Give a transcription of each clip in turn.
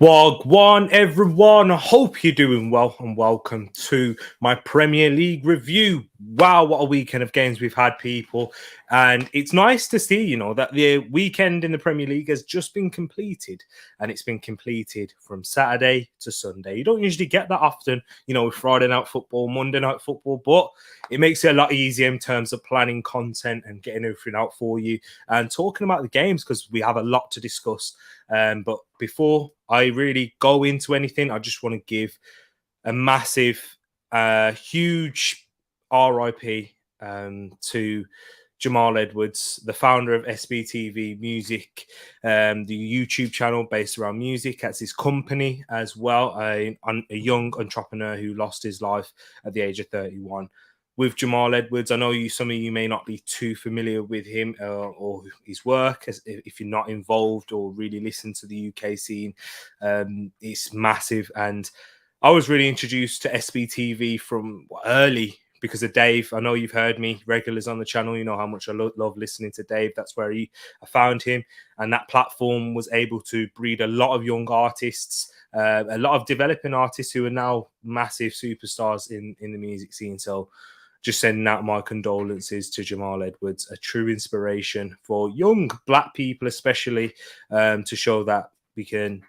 Wagwan, everyone. I hope you're doing well and welcome to my Premier League review. Wow, what a weekend of games we've had, people. And it's nice to see, that the weekend in the Premier League has just been completed. And it's been completed from Saturday to Sunday. You don't usually get that often, with Friday night football, Monday night football, but it makes it a lot easier in terms of planning content and getting everything out for you and talking about the games because we have a lot to discuss. But before I really go into anything, I just want to give a massive, huge RIP to Jamal Edwards, the founder of SBTV Music, the YouTube channel based around music. That's his company as well, a young entrepreneur who lost his life at the age of 31. With Jamal Edwards, I know some of you may not be too familiar with him or his work, if you're not involved or really listen to the UK scene. It's massive. And I was really introduced to SBTV from early because of Dave. I know you've heard me, regulars on the channel. You know how much I love listening to Dave. That's where I found him. And that platform was able to breed a lot of young artists, a lot of developing artists who are now massive superstars in the music scene. So just sending out my condolences to Jamal Edwards, a true inspiration for young black people, especially to show that we can,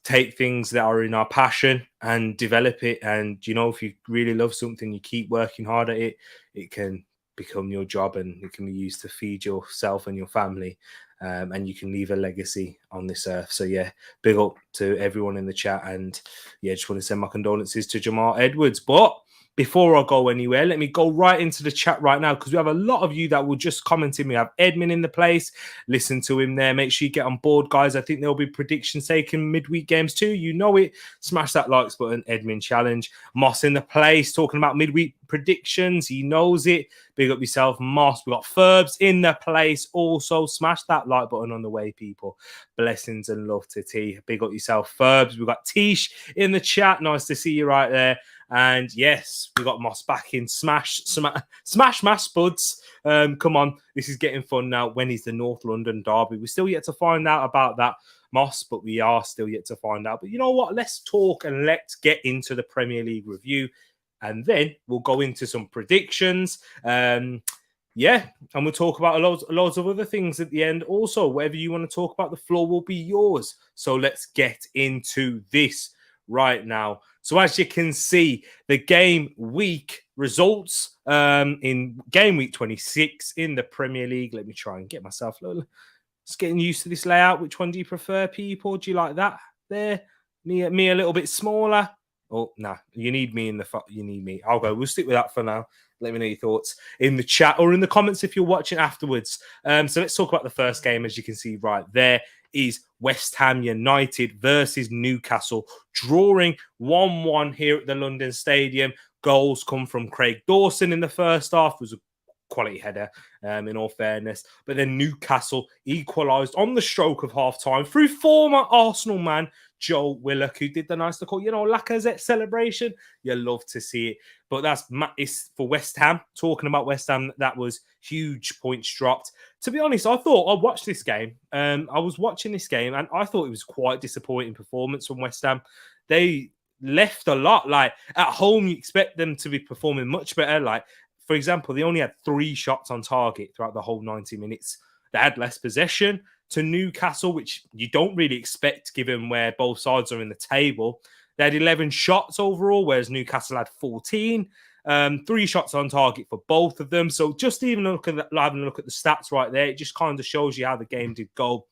take things that are in our passion and develop it. And, if you really love something, you keep working hard at it, it can become your job and it can be used to feed yourself and your family. And you can leave a legacy on this earth. So, yeah, big up to everyone in the chat. And, yeah, just want to send my condolences to Jamal Edwards. But before I go anywhere, let me go right into the chat right now because we have a lot of you that will just comment in. We have Edmund in the place. Listen to him there. Make sure you get on board, guys. I think there'll be predictions taken midweek games too. You know it. Smash that likes button. Edmund challenge. Moss in the place talking about midweek predictions. He knows it. Big up yourself, Moss. We got Ferbs in the place. Also, smash that like button on the way, people. Blessings and love to T. Big up yourself, Ferbs. We got Tish in the chat. Nice to see you right there. And yes, we got Moss back in. Smash, buds. Come on. This is getting fun now. When is the North London derby? We're still yet to find out about that, Moss, but we are still yet to find out. But you know what? Let's talk and let's get into the Premier League review. And then we'll go into some predictions. And we'll talk about loads of other things at the end. Also, whatever you want to talk about, the floor will be yours. So let's get into this right now. So as you can see, the game week results in game week 26 in the Premier League. Let me try and get myself just getting used to this layout. Which one do you prefer, people? Do you like that there? Me a little bit smaller? Oh, no, you need me you need me. We'll stick with that for now. Let me know your thoughts in the chat or in the comments if you're watching afterwards. So let's talk about the first game. As you can see right there is West Ham United versus Newcastle, drawing 1-1 here at the London Stadium. Goals come from Craig Dawson in the first half. It was a quality header, in all fairness. But then Newcastle equalised on the stroke of half-time through former Arsenal man Joe Willock, who did the nice little, Lacazette celebration. You love to see it. But it's for West Ham. Talking about West Ham, that was huge points dropped. To be honest, I thought I'd watch this game. I was watching this game and I thought it was quite disappointing performance from West Ham. They left a lot. Like at home, you expect them to be performing much better. Like, for example, they only had 3 shots on target throughout the whole 90 minutes. They had less possession to Newcastle, which you don't really expect given where both sides are in the table. They had 11 shots overall, whereas Newcastle had 14. 3 shots on target for both of them. So just even having a look at the stats right there, it just kind of shows you how the game did go.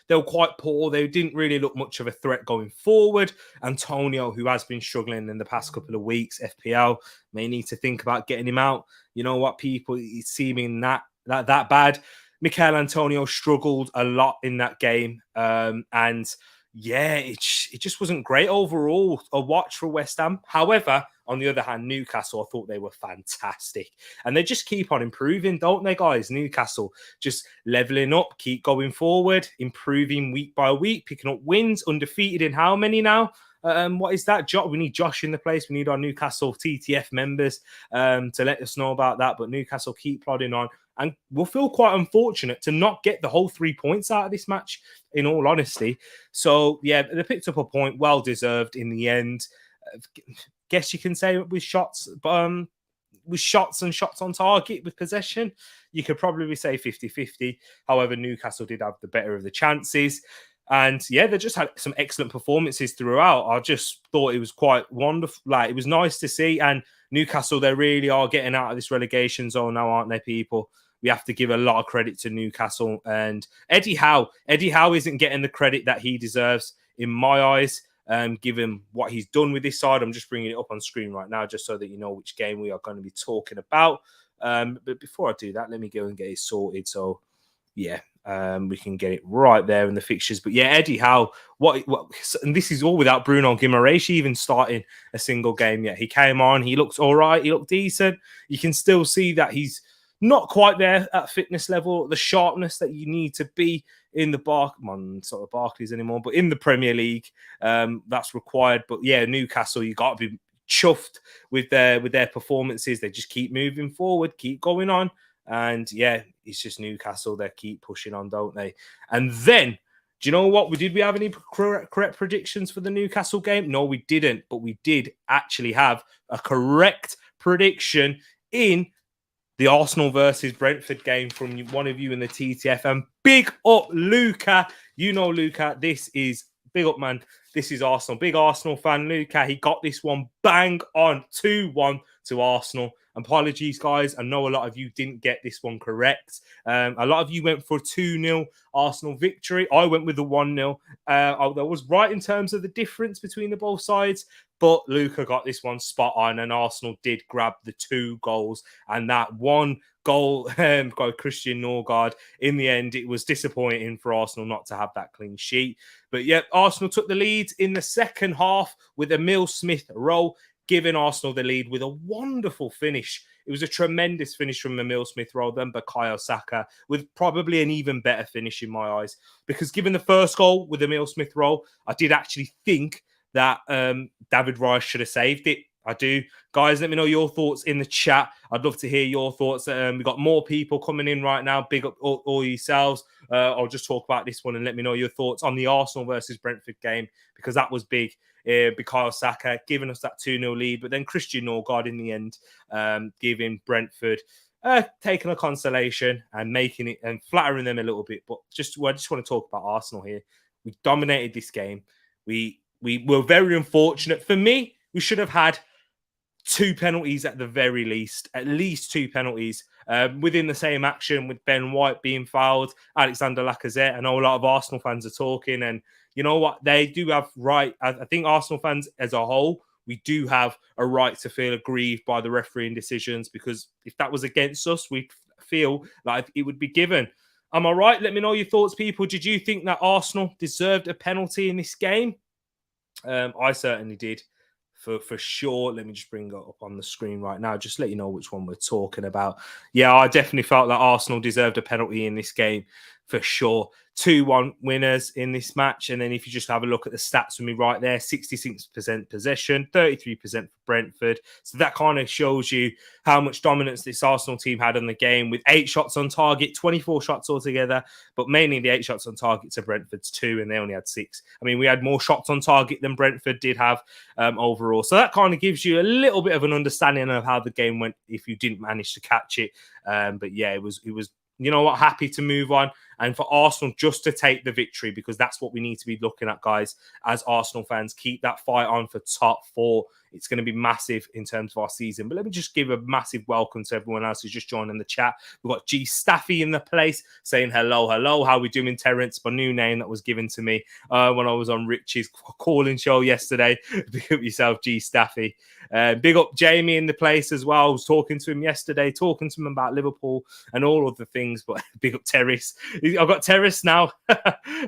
They were quite poor. They didn't really look much of a threat going forward. Antonio, who has been struggling in the past couple of weeks, FPL, may need to think about getting him out. You know what, people? It's seeming that bad. Mikel Antonio struggled a lot in that game. And yeah, it just wasn't great overall a watch for West Ham. However, on the other hand, Newcastle, I thought they were fantastic. And they just keep on improving, don't they, guys? Newcastle just leveling up, keep going forward, improving week by week, picking up wins, undefeated in how many now? What is that? We need Josh in the place. We need our Newcastle TTF members to let us know about that. But Newcastle keep plodding on. And we'll feel quite unfortunate to not get the whole 3 points out of this match, in all honesty. So, yeah, they picked up a point, well-deserved in the end. Guess you can say with shots, but with shots and shots on target with possession, you could probably say 50-50. However, Newcastle did have the better of the chances. And yeah, they just had some excellent performances throughout. I just thought it was quite wonderful. Like, it was nice to see. And Newcastle, they really are getting out of this relegation zone now, aren't they, people? We have to give a lot of credit to Newcastle. And Eddie Howe isn't getting the credit that he deserves, in my eyes. Given what he's done with this side. I'm just bringing it up on screen right now just so that you know which game we are going to be talking about. But before I do that, let me go and get it sorted. So, yeah, we can get it right there in the fixtures. But, yeah, Eddie Howe, and this is all without Bruno Guimaraes even starting a single game yet. He came on, he looked all right, he looked decent. You can still see that he's not quite there at fitness level, the sharpness that you need to be in the Barclays anymore, but in the Premier League, that's required. But yeah, Newcastle, you got to be chuffed with their performances. They just keep moving forward, keep going on, and yeah, it's just Newcastle. They keep pushing on, don't they? And then, do you know what? Did we have any correct predictions for the Newcastle game? No, we didn't, but we did actually have a correct prediction in the Arsenal versus Brentford game from one of you in the TTF. And big up, Luca. You know, Luca, this is big up, man. This is Arsenal. Big Arsenal fan, Luca. He got this one bang on 2-1 to Arsenal. Apologies, guys. I know a lot of you didn't get this one correct. A lot of you went for a 2-0 Arsenal victory. I went with the 1-0. I was right in terms of the difference between the both sides. But Luca got this one spot on, and Arsenal did grab the 2 goals. And that one goal by Christian Norgard, in the end, it was disappointing for Arsenal not to have that clean sheet. But yeah, Arsenal took the lead in the second half with a Emile Smith roll, giving Arsenal the lead with a wonderful finish. It was a tremendous finish from Emile Smith roll, then Bukayo Saka, with probably an even better finish in my eyes. Because given the first goal with Emile Smith roll, I did actually think that David Rice should have saved it. I do. Guys, let me know your thoughts in the chat. I'd love to hear your thoughts. We've got more people coming in right now. Big up all yourselves. I'll just talk about this one and let me know your thoughts on the Arsenal versus Brentford game, because that was big. Bukayo Saka giving us that 2-0 lead, but then Christian Norgard in the end giving Brentford taking a consolation and making it and flattering them a little bit. But I just want to talk about Arsenal here. We dominated this game. We were very unfortunate. For me, we should have had 2 penalties at the very least. At least 2 penalties within the same action, with Ben White being fouled, Alexander Lacazette. I know a lot of Arsenal fans are talking, and you know what? They do have right. I think Arsenal fans as a whole, we do have a right to feel aggrieved by the refereeing decisions, because if that was against us, we'd feel like it would be given. Am I right? Let me know your thoughts, people. Did you think that Arsenal deserved a penalty in this game? I certainly did, for sure. Let me just bring it up on the screen right now, just let you know which one we're talking about. Yeah, I definitely felt that Arsenal deserved a penalty in this game, for sure. 2-1 winners in this match. And then if you just have a look at the stats with me right there, 66% possession, 33% for Brentford. So that kind of shows you how much dominance this Arsenal team had in the game, with 8 shots on target, 24 shots altogether, but mainly the 8 shots on target to Brentford's 2, and they only had 6. I mean, we had more shots on target than Brentford did have overall. So that kind of gives you a little bit of an understanding of how the game went if you didn't manage to catch it. But yeah, it was, you know what, happy to move on. And for Arsenal just to take the victory, because that's what we need to be looking at, guys, as Arsenal fans. Keep that fight on for top 4. It's going to be massive in terms of our season. But let me just give a massive welcome to everyone else who's just joined in the chat. We've got G Staffy in the place saying hello. How we doing, Terence? My new name that was given to me when I was on Rich's calling show yesterday. Big up yourself, G Staffy. Big up Jamie in the place as well. I was talking to him yesterday, talking to him about Liverpool and all of the things. But big up Terrace. I've got Terrace now.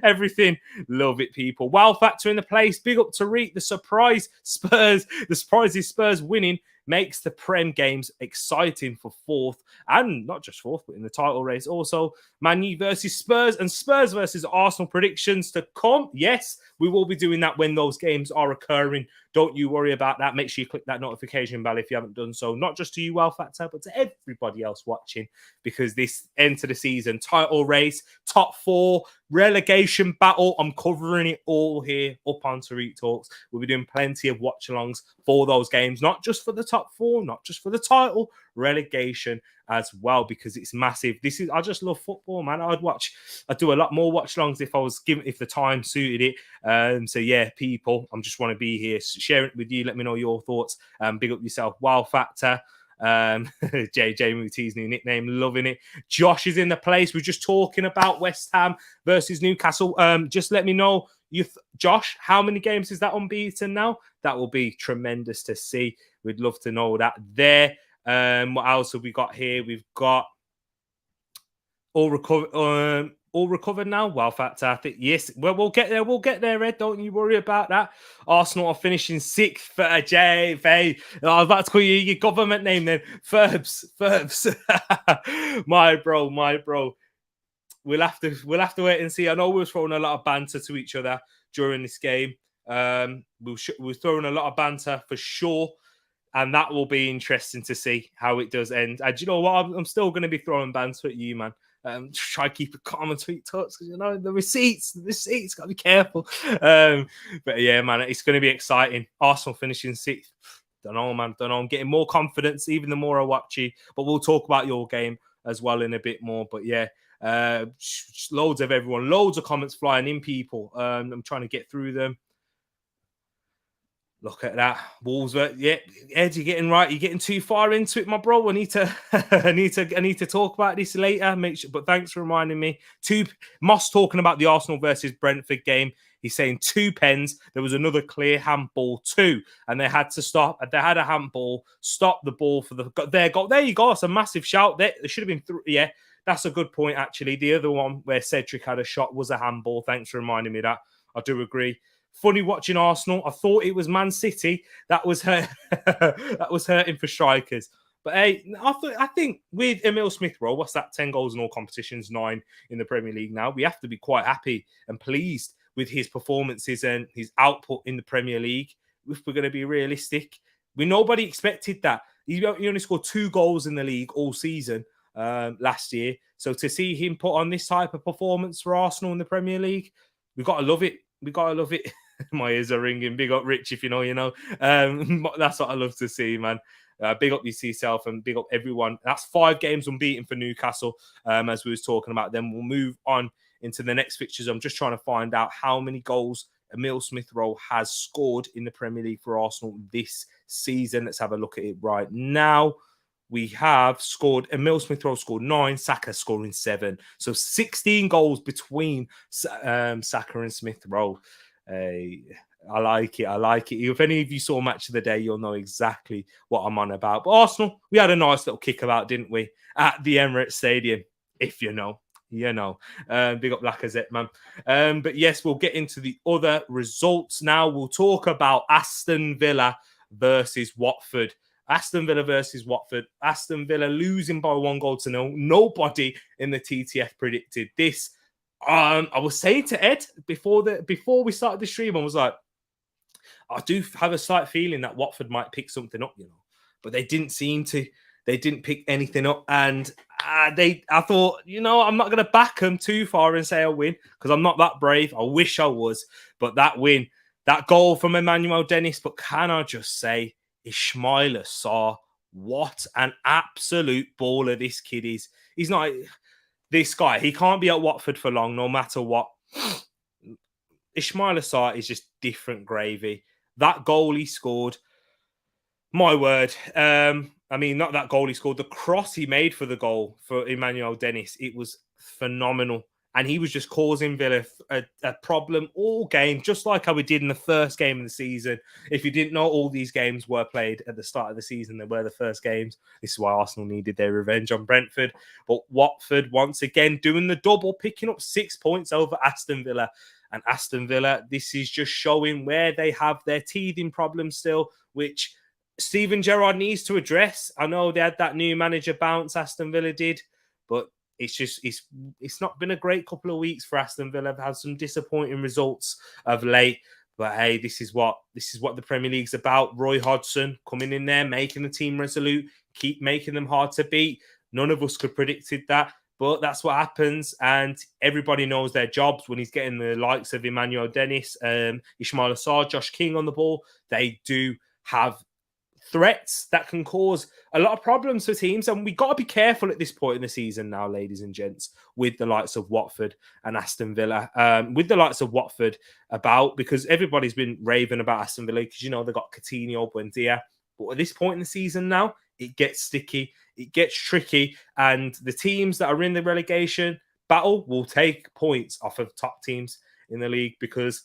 Everything. Love it, people. Wow Factor in the place. Big up Tereak. The surprise Spurs. The surprise is Spurs winning makes the Prem games exciting for fourth, and not just fourth, but in the title race also. Man U versus Spurs and Spurs versus Arsenal predictions to come. Yes, we will be doing that when those games are occurring. Don't you worry about that. Make sure you click that notification bell if you haven't done so. Not just to you, Well Factor, but to everybody else watching, because this end to the season, title race, top four, relegation battle, I'm covering it all here up on Tereak Talks. We'll be doing plenty of watch-alongs for those games, not just for the top four, not just for the title, relegation as well, because it's massive. I just love football, man. I'd do a lot more watch-alongs if the time suited it. So yeah, people, I just want to be here, share it with you. Let me know your thoughts. Big up yourself, Wow Factor. JJ Mooty's new nickname, loving it. Josh is in the place. We're just talking about West Ham versus Newcastle. Just let me know, Josh, how many games is that unbeaten now? That will be tremendous to see. We'd love to know that there. What else have we got here? We've got all recovered now. Well, fantastic. Yes, well, we'll get there. We'll get there, Ed. Don't you worry about that. Arsenal are finishing sixth for a JV. I was about to call you your government name then. Ferbs. my bro. We'll have to wait and see. I know we were throwing a lot of banter to each other during this game. We're throwing a lot of banter for sure. And that will be interesting to see how it does end. And you know what? I'm still going to be throwing banter at you, man. Try to keep it calm and tweet talks, because you know the receipts. Got to be careful. But yeah, man, it's going to be exciting. Arsenal finishing sixth. Don't know, man. Don't know. I'm getting more confidence even the more I watch you. But we'll talk about your game as well in a bit more. But yeah, loads of everyone, loads of comments flying in, people. I'm trying to get through them. Look at that. Wolves, yeah, Ed, you're getting right. You're getting too far into it, my bro. I need to talk about this later. But thanks for reminding me. Moss talking about the Arsenal versus Brentford game. He's saying 2 pens. There was another clear handball too, and they had to stop. They had a handball. Stop the ball for their goal. There you go. It's a massive shout. There should have been 3. Yeah, that's a good point actually. The other one where Cedric had a shot was a handball. Thanks for reminding me that. I do agree. Funny watching Arsenal. I thought it was Man City. That was that was hurting for strikers. But hey, I think with Emile Smith-Rowe, what's that? 10 goals in all competitions, 9 in the Premier League now. We have to be quite happy and pleased with his performances and his output in the Premier League. If we're going to be realistic, nobody expected that. He only scored 2 goals in the league all season last year. So to see him put on this type of performance for Arsenal in the Premier League, we've got to love it. We gotta love it. My ears are ringing. Big up Rich, if you know, you know. That's what I love to see, man. Big up yourself and big up everyone. That's 5 games unbeaten for Newcastle, as we was talking about. Then we'll move on into the next fixtures. I'm just trying to find out how many goals Emile Smith-Rowe has scored in the Premier League for Arsenal this season. Let's have a look at it right now. We have scored, Emile Smith-Rowe scored 9, Saka scoring 7. So 16 goals between Saka and Smith-Rowe. I like it. If any of you saw Match of the Day, you'll know exactly what I'm on about. But Arsenal, we had a nice little kickabout, didn't we? At the Emirates Stadium, if you know. You know. Big up Lacazette, man. But yes, we'll get into the other results now. We'll talk about Aston Villa versus Watford. Aston Villa versus Watford. Aston Villa losing by 1-0. Nobody in the TTF predicted this. I was saying to Ed before we started the stream, I was like, I do have a slight feeling that Watford might pick something up, you know, but they didn't seem to. They didn't pick anything up, and I thought, you know, I'm not going to back them too far and say I'll win because I'm not that brave. I wish I was, but that win, that goal from Emmanuel Dennis. But can I just say, Ismaila Sarr, what an absolute baller this kid is. He's not this guy. He can't be at Watford for long, no matter what. Ismaila Sarr is just different gravy. That goal he scored, my word. I mean, not that goal he scored, the cross he made for the goal for Emmanuel Dennis. It was phenomenal. And he was just causing Villa a problem all game, just like how we did in the first game of the season. If you didn't know, all these games were played at the start of the season. They were the first games. This is why Arsenal needed their revenge on Brentford. But Watford, once again, doing the double, picking up 6 points over Aston Villa. And Aston Villa, this is just showing where they have their teething problems still, which Steven Gerrard needs to address. I know they had that new manager bounce, Aston Villa did, but it's not been a great couple of weeks for Aston Villa. They've had some disappointing results of late. But hey, this is what the Premier League's about. Roy Hodgson coming in there, making the team resolute, keep making them hard to beat. None of us could have predicted that, but that's what happens. And everybody knows their jobs when he's getting the likes of Emmanuel Dennis, Ismail Assar, Josh King on the ball. They do have threats that can cause a lot of problems for teams, and we got to be careful at this point in the season now, ladies and gents, with the likes of Watford and Aston Villa, with the likes of Watford because everybody's been raving about Aston Villa because they've got Coutinho, Buendia, but at this point in the season now, it gets sticky, it gets tricky, and the teams that are in the relegation battle will take points off of top teams in the league because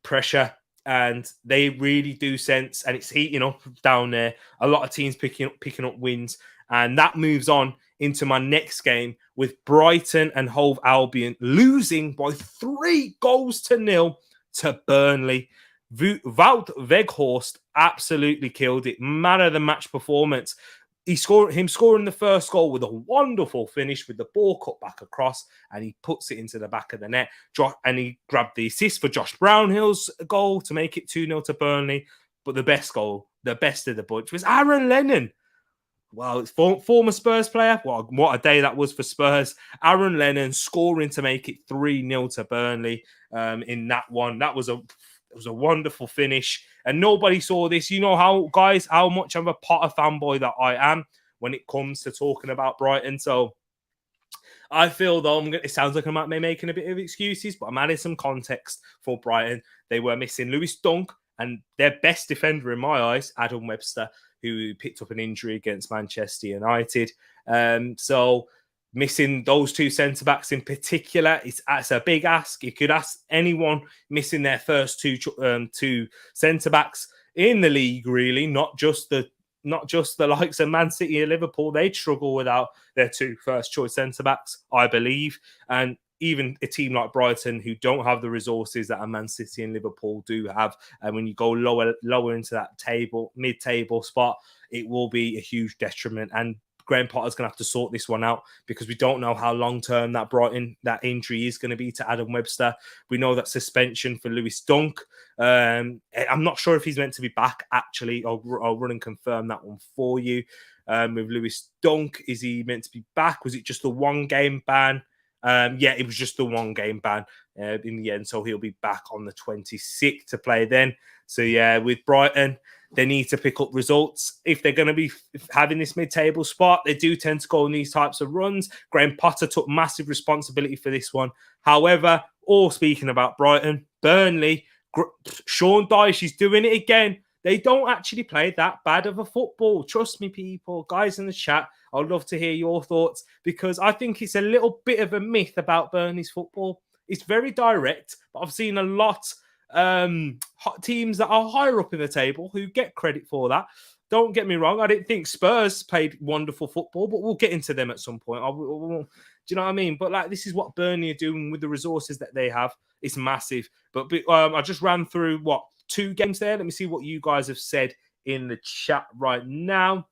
pressure. And they really do sense, and it's heating up down there. A lot of teams picking up wins, and that moves on into my next game with Brighton and Hove Albion losing by 3-0 to Burnley. Wout Weghorst absolutely killed it. Man of the match performance. Him scoring the first goal with a wonderful finish with the ball cut back across, and he puts it into the back of the net. And he grabbed the assist for Josh Brownhill's goal to make it 2-0 to Burnley. But the best goal, the best of the bunch, was Aaron Lennon. Well, it's former Spurs player. What a day that was for Spurs. Aaron Lennon scoring to make it 3-0 to Burnley in that one. It was a wonderful finish, and nobody saw this. You know how much of a Potter fanboy that I am when it comes to talking about Brighton. So I feel though it sounds like I might be making a bit of excuses, but I'm adding some context for Brighton. They were missing Lewis Dunk and their best defender in my eyes, Adam Webster, who picked up an injury against Manchester United. So missing those two centre-backs in particular, it's a big ask. You could ask anyone missing their first two centre-backs in the league, really, not just the likes of Man City and Liverpool. They'd struggle without their two first-choice centre-backs, I believe. And even a team like Brighton, who don't have the resources that a Man City and Liverpool do have, and when you go lower into that mid-table spot, it will be a huge detriment. And Graham Potter's going to have to sort this one out because we don't know how long-term that injury is going to be to Adam Webster. We know that suspension for Lewis Dunk. I'm not sure if he's meant to be back, actually. I'll run and confirm that one for you. With Lewis Dunk, is he meant to be back? Was it just a one-game ban? Yeah, it was just the one-game ban in the end. So he'll be back on the 26th to play then. So yeah, with Brighton, they need to pick up results. If they're going to be having this mid-table spot, they do tend to go on these types of runs. Graham Potter took massive responsibility for this one. However, all speaking about Brighton, Burnley, Sean Dyche, he's doing it again. They don't actually play that bad of a football. Trust me, people. Guys in the chat, I'd love to hear your thoughts because I think it's a little bit of a myth about Burnley's football. It's very direct, but I've seen a lot teams that are higher up in the table who get credit for that. Don't get me wrong. I didn't think Spurs played wonderful football, but we'll get into them at some point. Do you know what I mean? But this is what Burnley are doing with the resources that they have. It's massive. But I just ran through 2 games there. Let me see what you guys have said in the chat right now.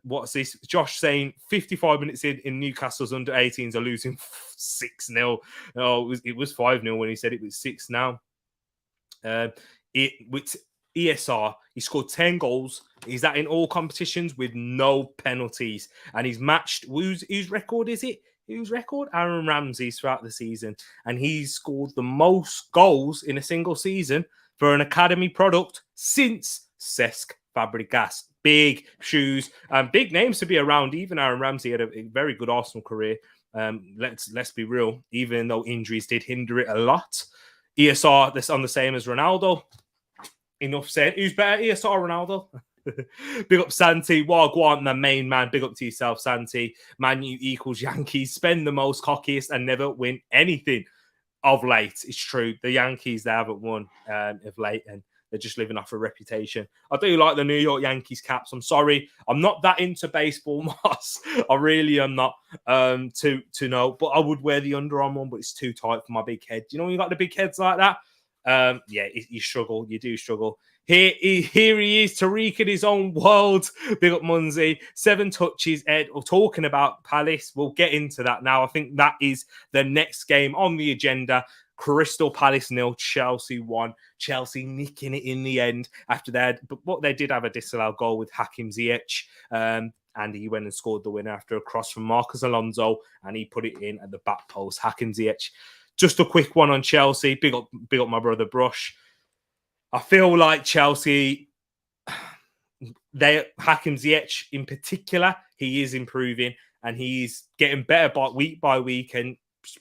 What's this? Josh saying 55 minutes in Newcastle's under 18s are losing 6-0. Oh, it was 5-0 when he said it was 6 now. With ESR, he scored 10 goals. He's that in all competitions with no penalties, and he's matched whose record is it? Whose record? Aaron Ramsey's throughout the season, and he's scored the most goals in a single season for an academy product since Cesc Fabregas. Big shoes, big names to be around. Even Aaron Ramsey had a very good Arsenal career. Let's be real, even though injuries did hinder it a lot. ESR, that's on the same as Ronaldo. Enough said. Who's better, ESR or Ronaldo? Big up Santi. Wagwan, the main man. Big up to yourself, Santi. Man U equals Yankees. Spend the most, cockiest, and never win anything of late. It's true. The Yankees, they haven't won of late, and they're just living off a reputation. I do like the New York Yankees caps. I'm sorry. I'm not that into baseball, Moss. I really am not to know. But I would wear the Under Armour one, but it's too tight for my big head. You know when you got the big heads like that? Yeah, you struggle. You do struggle. Here he is, Tereak in his own world. Big up Munzi. 7 touches, Ed. We're talking about Palace. We'll get into that now. I think that is the next game on the agenda. Crystal Palace 0, Chelsea 1. Chelsea nicking it in the end after that. But they did have a disallowed goal with Hakim Ziyech. And he went and scored the winner after a cross from Marcus Alonso. And he put it in at the back post. Hakim Ziyech. Just a quick one on Chelsea. Big up my brother Brush. I feel like Chelsea, Hakim Ziyech in particular, he is improving and he's getting better by week and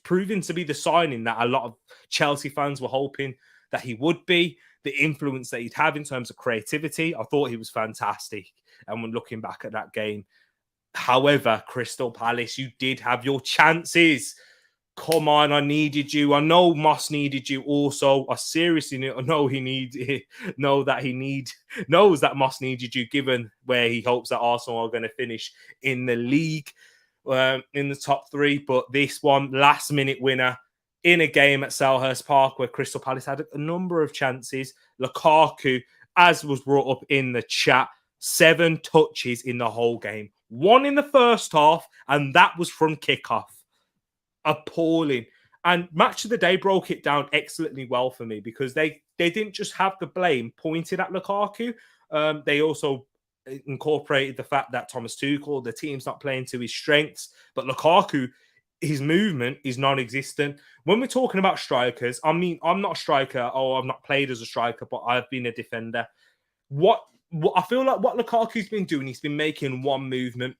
proving to be the signing that a lot of Chelsea fans were hoping that he would be. The influence that he'd have in terms of creativity, I thought he was fantastic. And when looking back at that game, however, Crystal Palace, you did have your chances. Come on, I needed you. I know Moss needed you also. I seriously knows that Moss needed you, given where he hopes that Arsenal are going to finish in the league, in the top 3. But this one, last minute winner in a game at Selhurst Park where Crystal Palace had a number of chances. Lukaku, as was brought up in the chat, 7 touches in the whole game. 1 in the first half, and that was from kickoff. Appalling. And Match of the Day broke it down excellently well for me because they didn't just have the blame pointed at Lukaku. They also incorporated the fact that Thomas Tuchel, the team's not playing to his strengths, but Lukaku, his movement is non-existent. When we're talking about strikers, I mean, I'm not a striker, or I've not played as a striker, but I've been a defender. What I feel like what Lukaku's been doing, he's been making one movement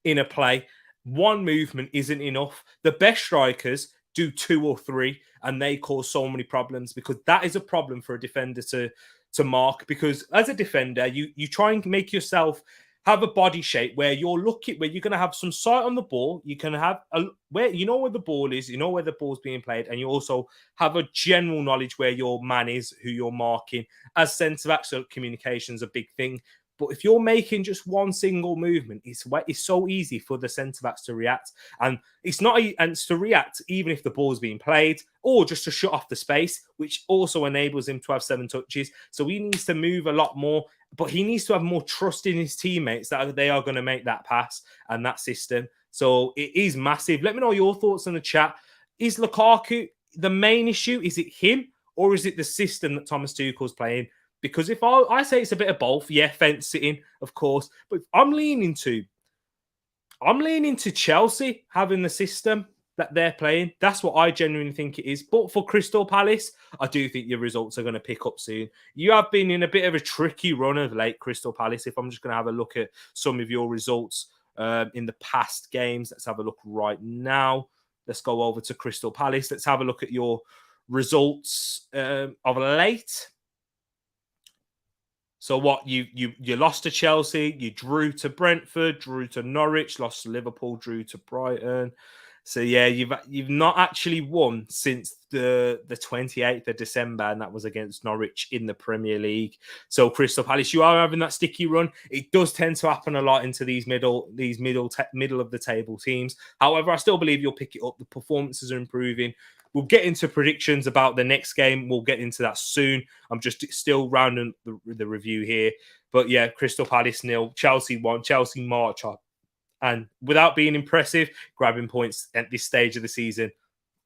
in a play. One movement isn't enough. The best strikers do 2 or 3, and they cause so many problems because that is a problem for a defender to mark. Because as a defender, you try and make yourself have a body shape where you're going to have some sight on the ball. You can have where you know where the ball is, you know where the ball's being played, and you also have a general knowledge where your man is, who you're marking. As centre backs, so communication is a big thing. But if you're making just one single movement, it's so easy for the centre-backs to react. And it's to react even if the ball's being played or just to shut off the space, which also enables him to have 7 touches. So he needs to move a lot more, but he needs to have more trust in his teammates that they are going to make that pass and that system. So it is massive. Let me know your thoughts in the chat. Is Lukaku the main issue? Is it him or is it the system that Thomas Tuchel's playing? Because if I say it's a bit of both, yeah, fence sitting, of course, but I'm leaning to Chelsea having the system that they're playing. That's what I genuinely think it is. But for Crystal Palace, I do think your results are going to pick up soon. You have been in a bit of a tricky run of late, Crystal Palace. If I'm just going to have a look at some of your results in the past games, let's have a look right now. Let's go over to Crystal Palace. Let's have a look at your results of late. So what you lost to Chelsea, you drew to Brentford, drew to Norwich, lost to Liverpool, drew to Brighton. So yeah, you've not actually won since the 28th of December, and that was against Norwich in the Premier League. So Crystal Palace, you are having that sticky run. It does tend to happen a lot into these middle of the table teams. However, I still believe you'll pick it up. The performances are improving. We'll get into predictions about the next game. We'll get into that soon. I'm just still rounding the review here. But yeah, Crystal Palace 0, Chelsea 1, Chelsea march up. And without being impressive, grabbing points at this stage of the season,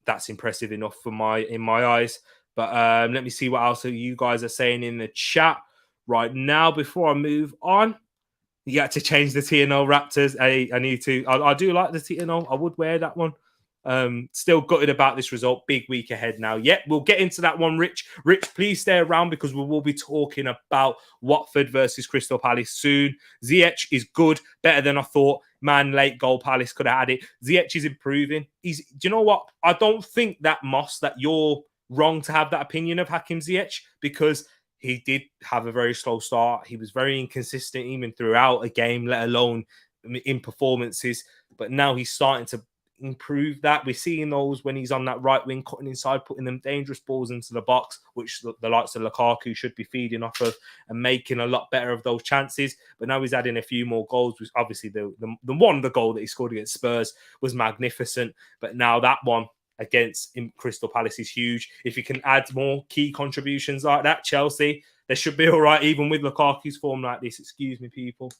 that's impressive enough in my eyes. But let me see what else you guys are saying in the chat right now before I move on. You had to change the TNO Raptors. I need to. I do like the TNO. I would wear that one. Still gutted about this result. Big week ahead now. Yep, we'll get into that one, Rich. Rich, please stay around because we will be talking about Watford versus Crystal Palace soon. Ziyech is good, better than I thought. Man, late goal, Palace could have had it. Ziyech is improving. Do you know what? I don't think that Moss, that you're wrong to have that opinion of Hakim Ziyech because he did have a very slow start. He was very inconsistent even throughout a game, let alone in performances. But now he's starting to improve that. We're seeing those when he's on that right wing, cutting inside, putting them dangerous balls into the box, which the likes of Lukaku should be feeding off of and making a lot better of those chances. But now he's adding a few more goals, which obviously the goal that he scored against Spurs was magnificent. But now that one against Crystal Palace is huge. If you can add more key contributions like that, Chelsea, they should be all right, even with Lukaku's form like this. Excuse me, people.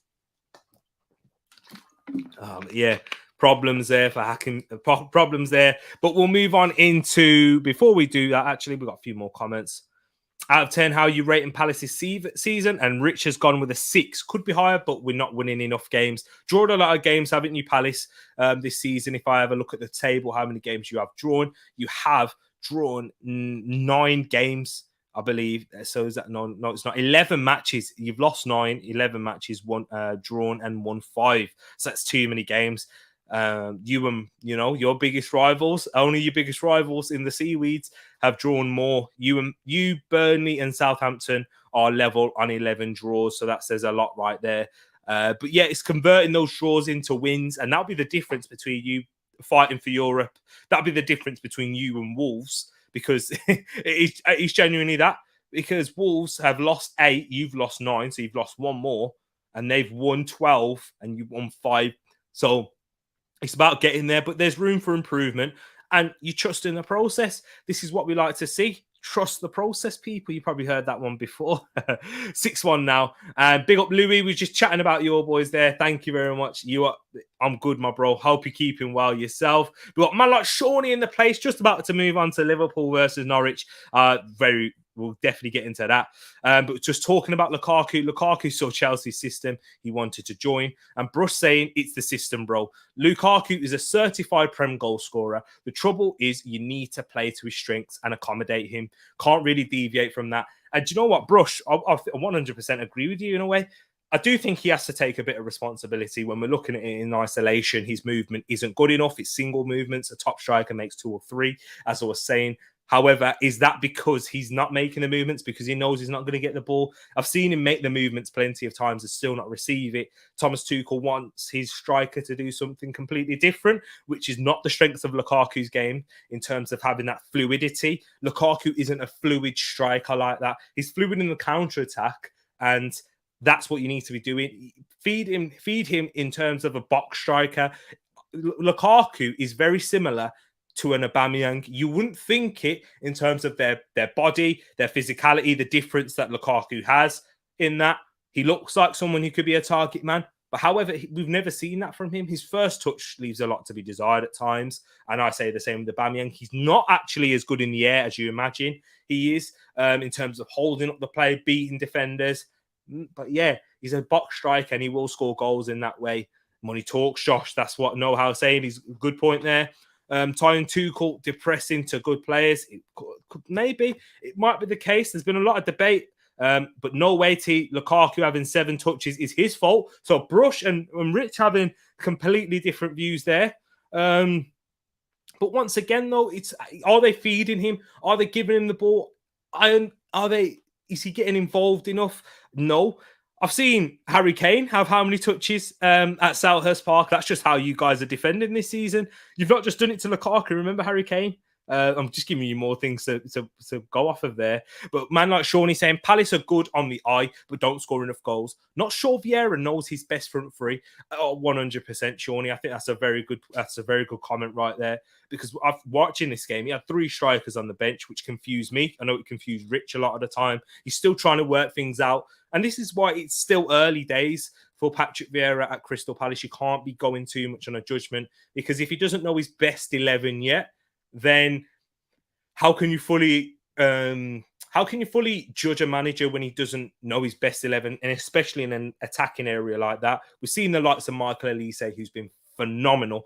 Yeah, problems there for hacking, problems there. But we'll move on into, before we do that, actually, we've got a few more comments. Out of 10, how are you rating Palace's season? And Rich has gone with a 6. Could be higher, but we're not winning enough games. Drawn a lot of games, haven't you, Palace, this season? If I have a look at the table, how many games you have drawn? You have drawn 9 games, I believe. So is that no, it's not. 11 matches. You've lost 9, 11 matches, one drawn and won 5. So that's too many games. You and your biggest rivals, only your biggest rivals in the Seaweeds have drawn more. You, Burnley and Southampton are level on 11 draws, so that says a lot right there. But yeah, it's converting those draws into wins, and that'll be the difference between you fighting for Europe. That'll be the difference between you and Wolves, because it's genuinely that. Because Wolves have lost 8, you've lost 9, so you've lost 1 more, and they've won 12, and you've won 5. So it's about getting there, but there's room for improvement, and you trust in the process. This is what we like to see. Trust the process, people. You probably heard that one before. 6-1 now. Big up, Louis. We're just chatting about your boys there. Thank you very much. I'm good, my bro. Hope you're keeping well yourself. We've got man like Shawnee in the place, just about to move on to Liverpool versus Norwich. We'll definitely get into that. But just talking about Lukaku saw Chelsea's system. He wanted to join. And Bruce saying, it's the system, bro. Lukaku is a certified Prem goal scorer. The trouble is you need to play to his strengths and accommodate him. Can't really deviate from that. And do you know what, Brush? I 100% agree with you in a way. I do think he has to take a bit of responsibility when we're looking at it in isolation. His movement isn't good enough. It's single movements. A top striker makes 2 or 3, as I was saying. However, is that because he's not making the movements because he knows he's not going to get the ball? I've seen him make the movements plenty of times and still not receive it. Thomas Tuchel wants his striker to do something completely different, which is not the strength of Lukaku's game in terms of having that fluidity. Lukaku isn't a fluid striker like that. He's fluid in the counter-attack, and that's what you need to be doing. Feed him in terms of a box striker. Lukaku is very similar to an Aubameyang. You wouldn't think it in terms of their body, their physicality, the difference that Lukaku has in that. He looks like someone who could be a target man. But however, we've never seen that from him. His first touch leaves a lot to be desired at times. And I say the same with Aubameyang. He's not actually as good in the air as you imagine he is in terms of holding up the play, beating defenders. But yeah, he's a box striker and he will score goals in that way. Money talks, Josh. That's what know-how saying. He's a good point there. Tying Tuchel depressing to good players. Maybe it might be the case. There's been a lot of debate, but no way to Lukaku having 7 touches is his fault. So Brush and Rich having completely different views there. But once again, though, are they feeding him? Are they giving him the ball? Is he getting involved enough? No. I've seen Harry Kane have how many touches at Selhurst Park. That's just how you guys are defending this season. You've not just done it to Lukaku. Remember Harry Kane? I'm just giving you more things to go off of there. But man like Shawnee saying, Palace are good on the eye, but don't score enough goals. Not sure Vieira knows his best front three. 100% Shawnee. I think that's a very good comment right there. Because watching this game, he had 3 strikers on the bench, which confused me. I know it confused Rich a lot of the time. He's still trying to work things out. And this is why it's still early days for Patrick Vieira at Crystal Palace. You can't be going too much on a judgment, because if he doesn't know his best 11 yet, then how can you fully judge a manager when he doesn't know his best 11, and especially in an attacking area like that? We've seen the likes of Michael Elise, who's been phenomenal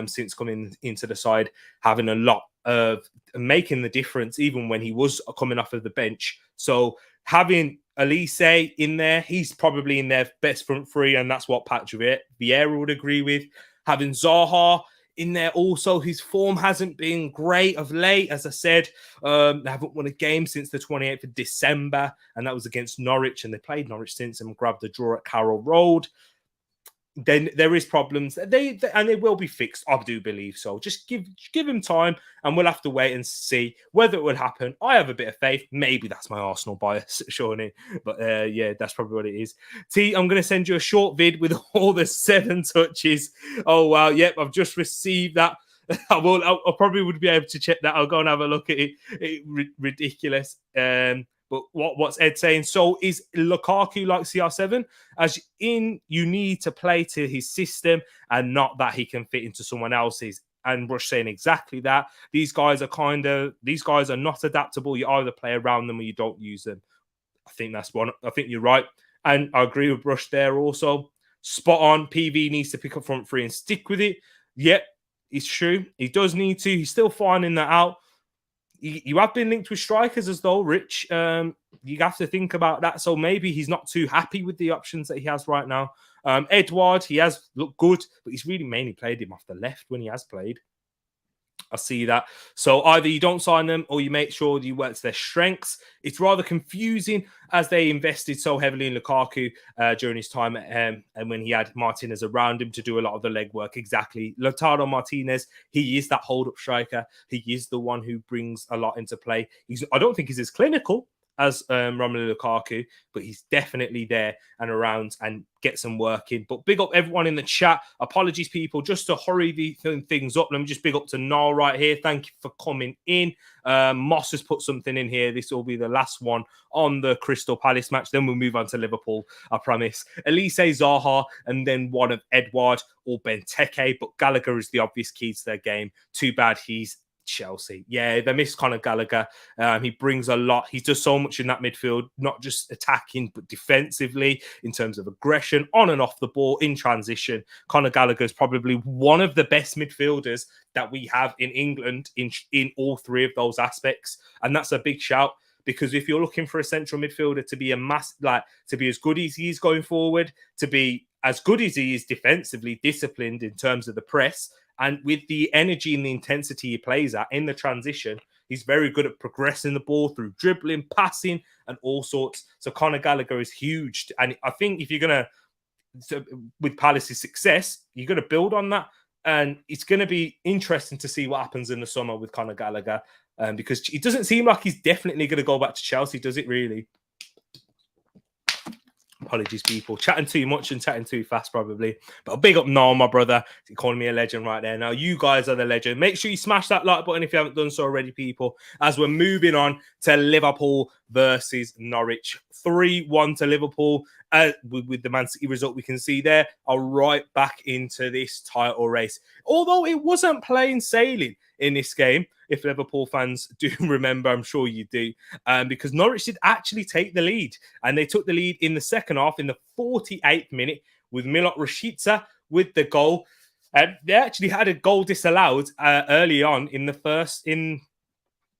since coming into the side, having a lot of making the difference even when he was coming off of the bench. So having Elise in there, he's probably in their best front three, and that's what Patrick Vieira would agree with. Having Zaha in there also, his form hasn't been great of late. As I said, they haven't won a game since the 28th of December, and that was against Norwich, and they played Norwich since and grabbed a draw at Carroll Road. Then there is problems. They will be fixed. I do believe so. Just give him time, and we'll have to wait and see whether it will happen. I have a bit of faith. Maybe that's my Arsenal bias, Shawnee. But yeah, that's probably what it is. T, I'm going to send you a short vid with all the 7 touches. Oh wow, yep, I've just received that. I probably would be able to check that. I'll go and have a look at it. Ridiculous. But what's Ed saying? So is Lukaku like CR7? As in, you need to play to his system and not that he can fit into someone else's. And Rush saying exactly that. These guys are not adaptable. You either play around them or you don't use them. I think that's one. I think you're right. And I agree with Rush there also. Spot on. PV needs to pick up front three and stick with it. Yep, it's true. He does need to. He's still finding that out. You have been linked with strikers as though, Rich. You have to think about that. So maybe he's not too happy with the options that he has right now. Edward, he has looked good, but he's really mainly played him off the left when he has played. I see that. So either you don't sign them or you make sure you work to their strengths. It's rather confusing as they invested so heavily in Lukaku during his time and when he had Martinez around him to do a lot of the legwork. Exactly. Lautaro Martinez, he is that hold-up striker. He is the one who brings a lot into play. I don't think he's as clinical as Romelu Lukaku, but he's definitely there and around and gets some work in. But big up everyone in the chat. Apologies, people, just to hurry things up. Let me just big up to Noel right here. Thank you for coming in. Moss has put something in here. This will be the last one on the Crystal Palace match. Then we'll move on to Liverpool, I promise. Elise Zaha and then one of Edward or Benteke. But Gallagher is the obvious key to their game. Too bad he's Chelsea. Yeah, they miss Conor Gallagher. He brings a lot. He does so much in that midfield, not just attacking, but defensively in terms of aggression, on and off the ball, in transition. Conor Gallagher is probably one of the best midfielders that we have in England in all three of those aspects. And that's a big shout. Because if you're looking for a central midfielder to be to be as good as he is going forward, to be as good as he is defensively disciplined in terms of the press, and with the energy and the intensity he plays at in the transition, he's very good at progressing the ball through dribbling, passing, and all sorts. So Conor Gallagher is huge. And I think if you're going to, with Palace's success, you're going to build on that. And it's going to be interesting to see what happens in the summer with Conor Gallagher. Because it doesn't seem like he's definitely going to go back to Chelsea, does it really? Apologies, people. Chatting too much and chatting too fast, probably. But a big up Noel, my brother. He's calling me a legend right there. Now, you guys are the legend. Make sure you smash that like button if you haven't done so already, people, as we're moving on to Liverpool versus Norwich. 3-1 to Liverpool. With the Man City result we can see there, are right back into this title race. Although it wasn't plain sailing in this game, if Liverpool fans do remember, I'm sure you do, because Norwich did actually take the lead. And they took the lead in the second half in the 48th minute with Milot Rashica with the goal. They actually had a goal disallowed early on in the first,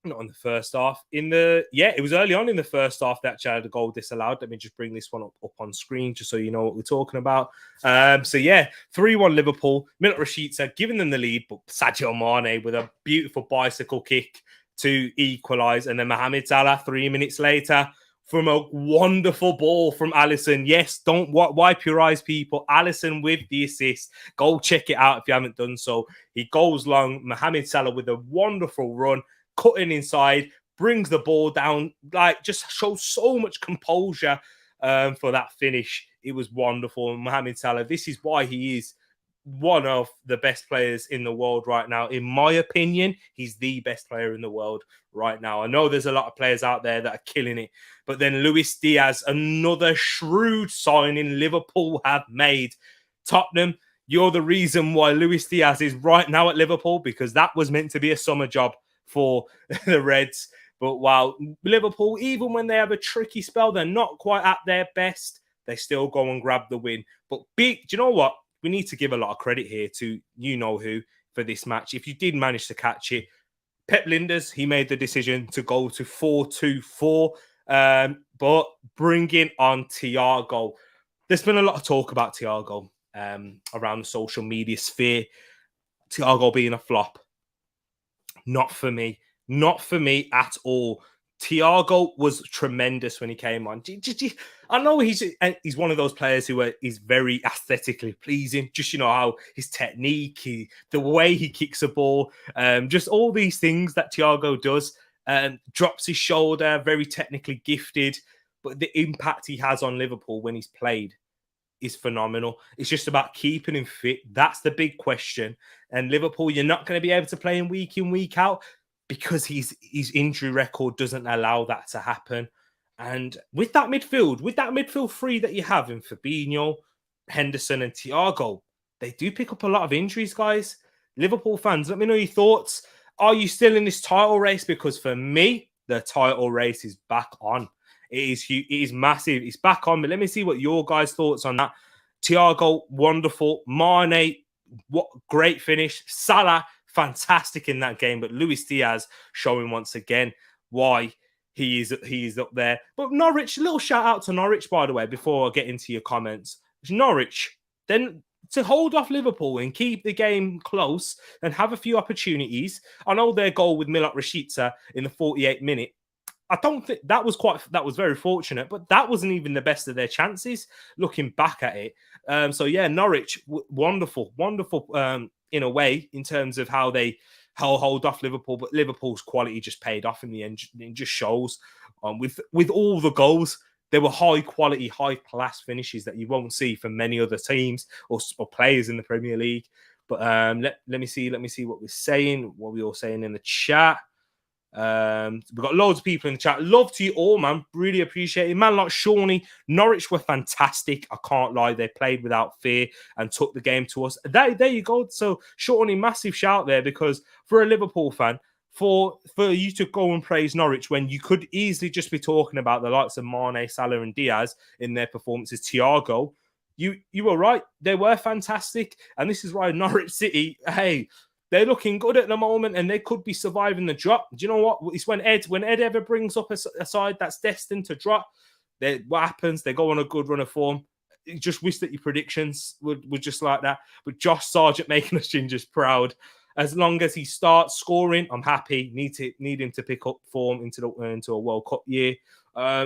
not in the first half. It was early on in the first half that actually had a goal disallowed. Let me just bring this one up on screen just so you know what we're talking about. 3-1 Liverpool. Milot Rashica giving them the lead, but Sadio Mane with a beautiful bicycle kick to equalise. And then Mohamed Salah 3 minutes later from a wonderful ball from Alisson. Yes, don't wipe your eyes, people. Alisson with the assist. Go check it out if you haven't done so. He goes long. Mohamed Salah with a wonderful run, cutting inside, brings the ball down, just shows so much composure for that finish. It was wonderful. Mohamed Salah, this is why he is one of the best players in the world right now. In my opinion, he's the best player in the world right now. I know there's a lot of players out there that are killing it, but then Luis Diaz, another shrewd signing Liverpool have made. Tottenham, you're the reason why Luis Diaz is right now at Liverpool, because that was meant to be a summer job for the Reds. But while Liverpool, even when they have a tricky spell, they're not quite at their best, they still go and grab the win. But do you know what? We need to give a lot of credit here to you-know-who for this match. If you did manage to catch it, Pep Linders, he made the decision to go to 4-2-4, but bringing on Thiago. There's been a lot of talk about Thiago around the social media sphere. Thiago being a flop. Not for me. Not for me at all. Thiago was tremendous when he came on. I know he's one of those players who is very aesthetically pleasing. Just, how his technique, the way he kicks a ball, just all these things that Thiago does. Drops his shoulder, very technically gifted. But the impact he has on Liverpool when he's played is phenomenal. It's just about keeping him fit. That's the big question. And Liverpool, you're not going to be able to play him week in, week out, because his injury record doesn't allow that to happen. And with that midfield three that you have in Fabinho, Henderson, and Thiago, they do pick up a lot of injuries, guys. Liverpool fans, let me know your thoughts. Are you still in this title race? Because for me, the title race is back on. It is huge. It is massive. It's back on. But let me see what your guys' thoughts on that. Thiago, wonderful. Mane, what great finish. Salah, fantastic in that game. But Luis Diaz showing once again why he is up there. But Norwich, a little shout out to Norwich, by the way, before I get into your comments. Norwich, then to hold off Liverpool and keep the game close and have a few opportunities. I know their goal with Milot Rashica in the 48th minute. I don't think that was very fortunate, but that wasn't even the best of their chances looking back at it. So yeah, Norwich, wonderful in a way in terms of how they hold off Liverpool, but Liverpool's quality just paid off in the end. It just shows with all the goals. There were high quality, high class finishes that you won't see from many other teams or players in the Premier League. But let me see what we're saying, what we're all saying in the chat. We've got loads of people in the chat. Love to you all, man. Really appreciate it. Man like Shawnee, Norwich were fantastic. I can't lie. They played without fear and took the game to us. There you go. So Shawnee, massive shout there, because for a Liverpool fan, for you to go and praise Norwich when you could easily just be talking about the likes of Mane, Salah and Diaz in their performances, Thiago, you were right. They were fantastic. And this is why Norwich City, hey, they're looking good at the moment and they could be surviving the drop. Do you know what? It's when Ed ever brings up a side that's destined to drop, what happens? They go on a good run of form. You just wish that your predictions were just like that. But Josh Sargent making us gingers proud. As long as he starts scoring, I'm happy. Need him to pick up form into a World Cup year.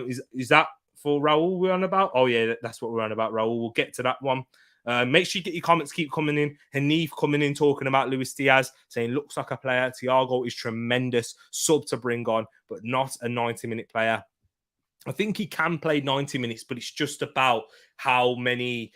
Is that for Raul we're on about? Oh yeah, that's what we're on about, Raul. We'll get to that one. Make sure you get your comments keep coming in. Hanif coming in talking about Luis Diaz, saying looks like a player. Thiago is tremendous, sub to bring on, but not a 90-minute player. I think he can play 90 minutes, but it's just about how many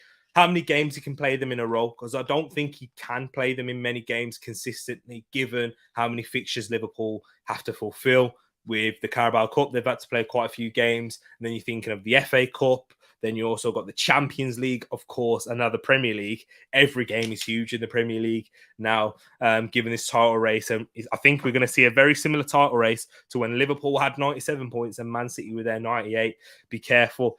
games he can play them in a row, because I don't think he can play them in many games consistently, given how many fixtures Liverpool have to fulfill. With the Carabao Cup, they've had to play quite a few games. And then you're thinking of the FA Cup. Then you also got the Champions League, of course, and now the Premier League. Every game is huge in the Premier League now, given this title race. And I think we're going to see a very similar title race to when Liverpool had 97 points and Man City were there 98. Be careful.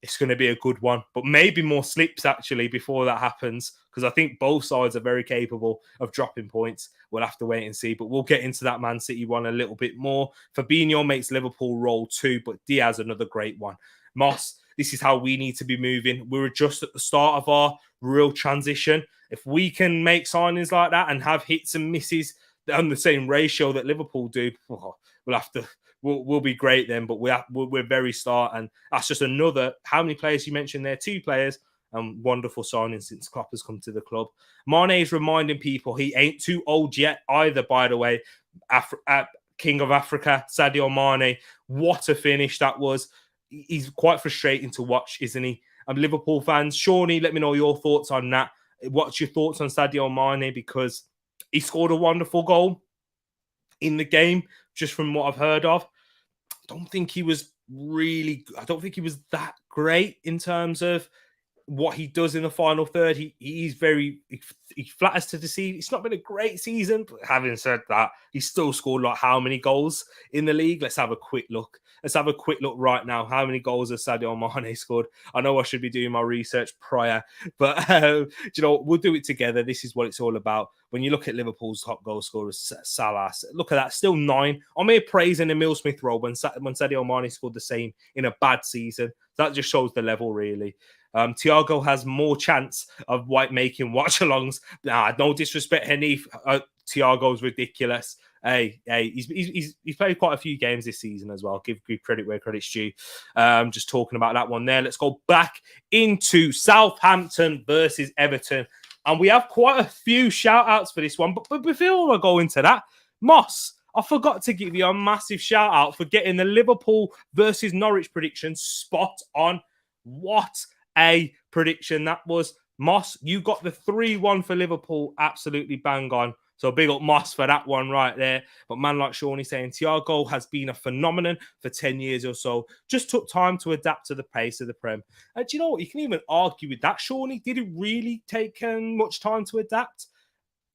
It's going to be a good one, but maybe more slips actually before that happens, because I think both sides are very capable of dropping points. We'll have to wait and see, but we'll get into that Man City one a little bit more. Fabinho makes Liverpool roll too, but Diaz, another great one. Moss, this is how we need to be moving. We're just at the start of our real transition. If we can make signings like that and have hits and misses on the same ratio that Liverpool do, we'll be great then. But we're very start, and that's just another. How many players you mentioned there? 2 players. Wonderful signing since Klopp has come to the club. Mane is reminding people he ain't too old yet either, by the way. King of Africa, Sadio Mane. What a finish that was. He's quite frustrating to watch, isn't he? Liverpool fans, Shawnee, let me know your thoughts on that. What's your thoughts on Sadio Mane? Because he scored a wonderful goal in the game, just from what I've heard of. I don't think he was that great in terms of what he does in the final third. He flatters to deceive. It's not been a great season, but having said that, he still scored like how many goals in the league? Let's have a quick look. Right now. How many goals has Sadio Mane scored? I know I should be doing my research prior, but we'll do it together. This is what it's all about. When you look at Liverpool's top goal scorers, Salah, look at that, still 9. I'm here praising Emile Smith Rowe when Sadio Mane scored the same in a bad season. That just shows the level, really. Thiago has more chance of making watch-alongs. No disrespect, Hanif. Thiago's ridiculous. Hey, he's played quite a few games this season as well. Give credit where credit's due. Just talking about that one there. Let's go back into Southampton versus Everton. And we have quite a few shout-outs for this one. But before I go into that, Moss, I forgot to give you a massive shout-out for getting the Liverpool versus Norwich prediction spot on. What a prediction that was. Moss, you got the 3-1 for Liverpool absolutely bang on. So big up Moss for that one right there. But man like Shawnee saying, Thiago has been a phenomenon for 10 years or so. Just took time to adapt to the pace of the Prem. And do you know what? You can even argue with that, Shawnee. Did it really take much time to adapt?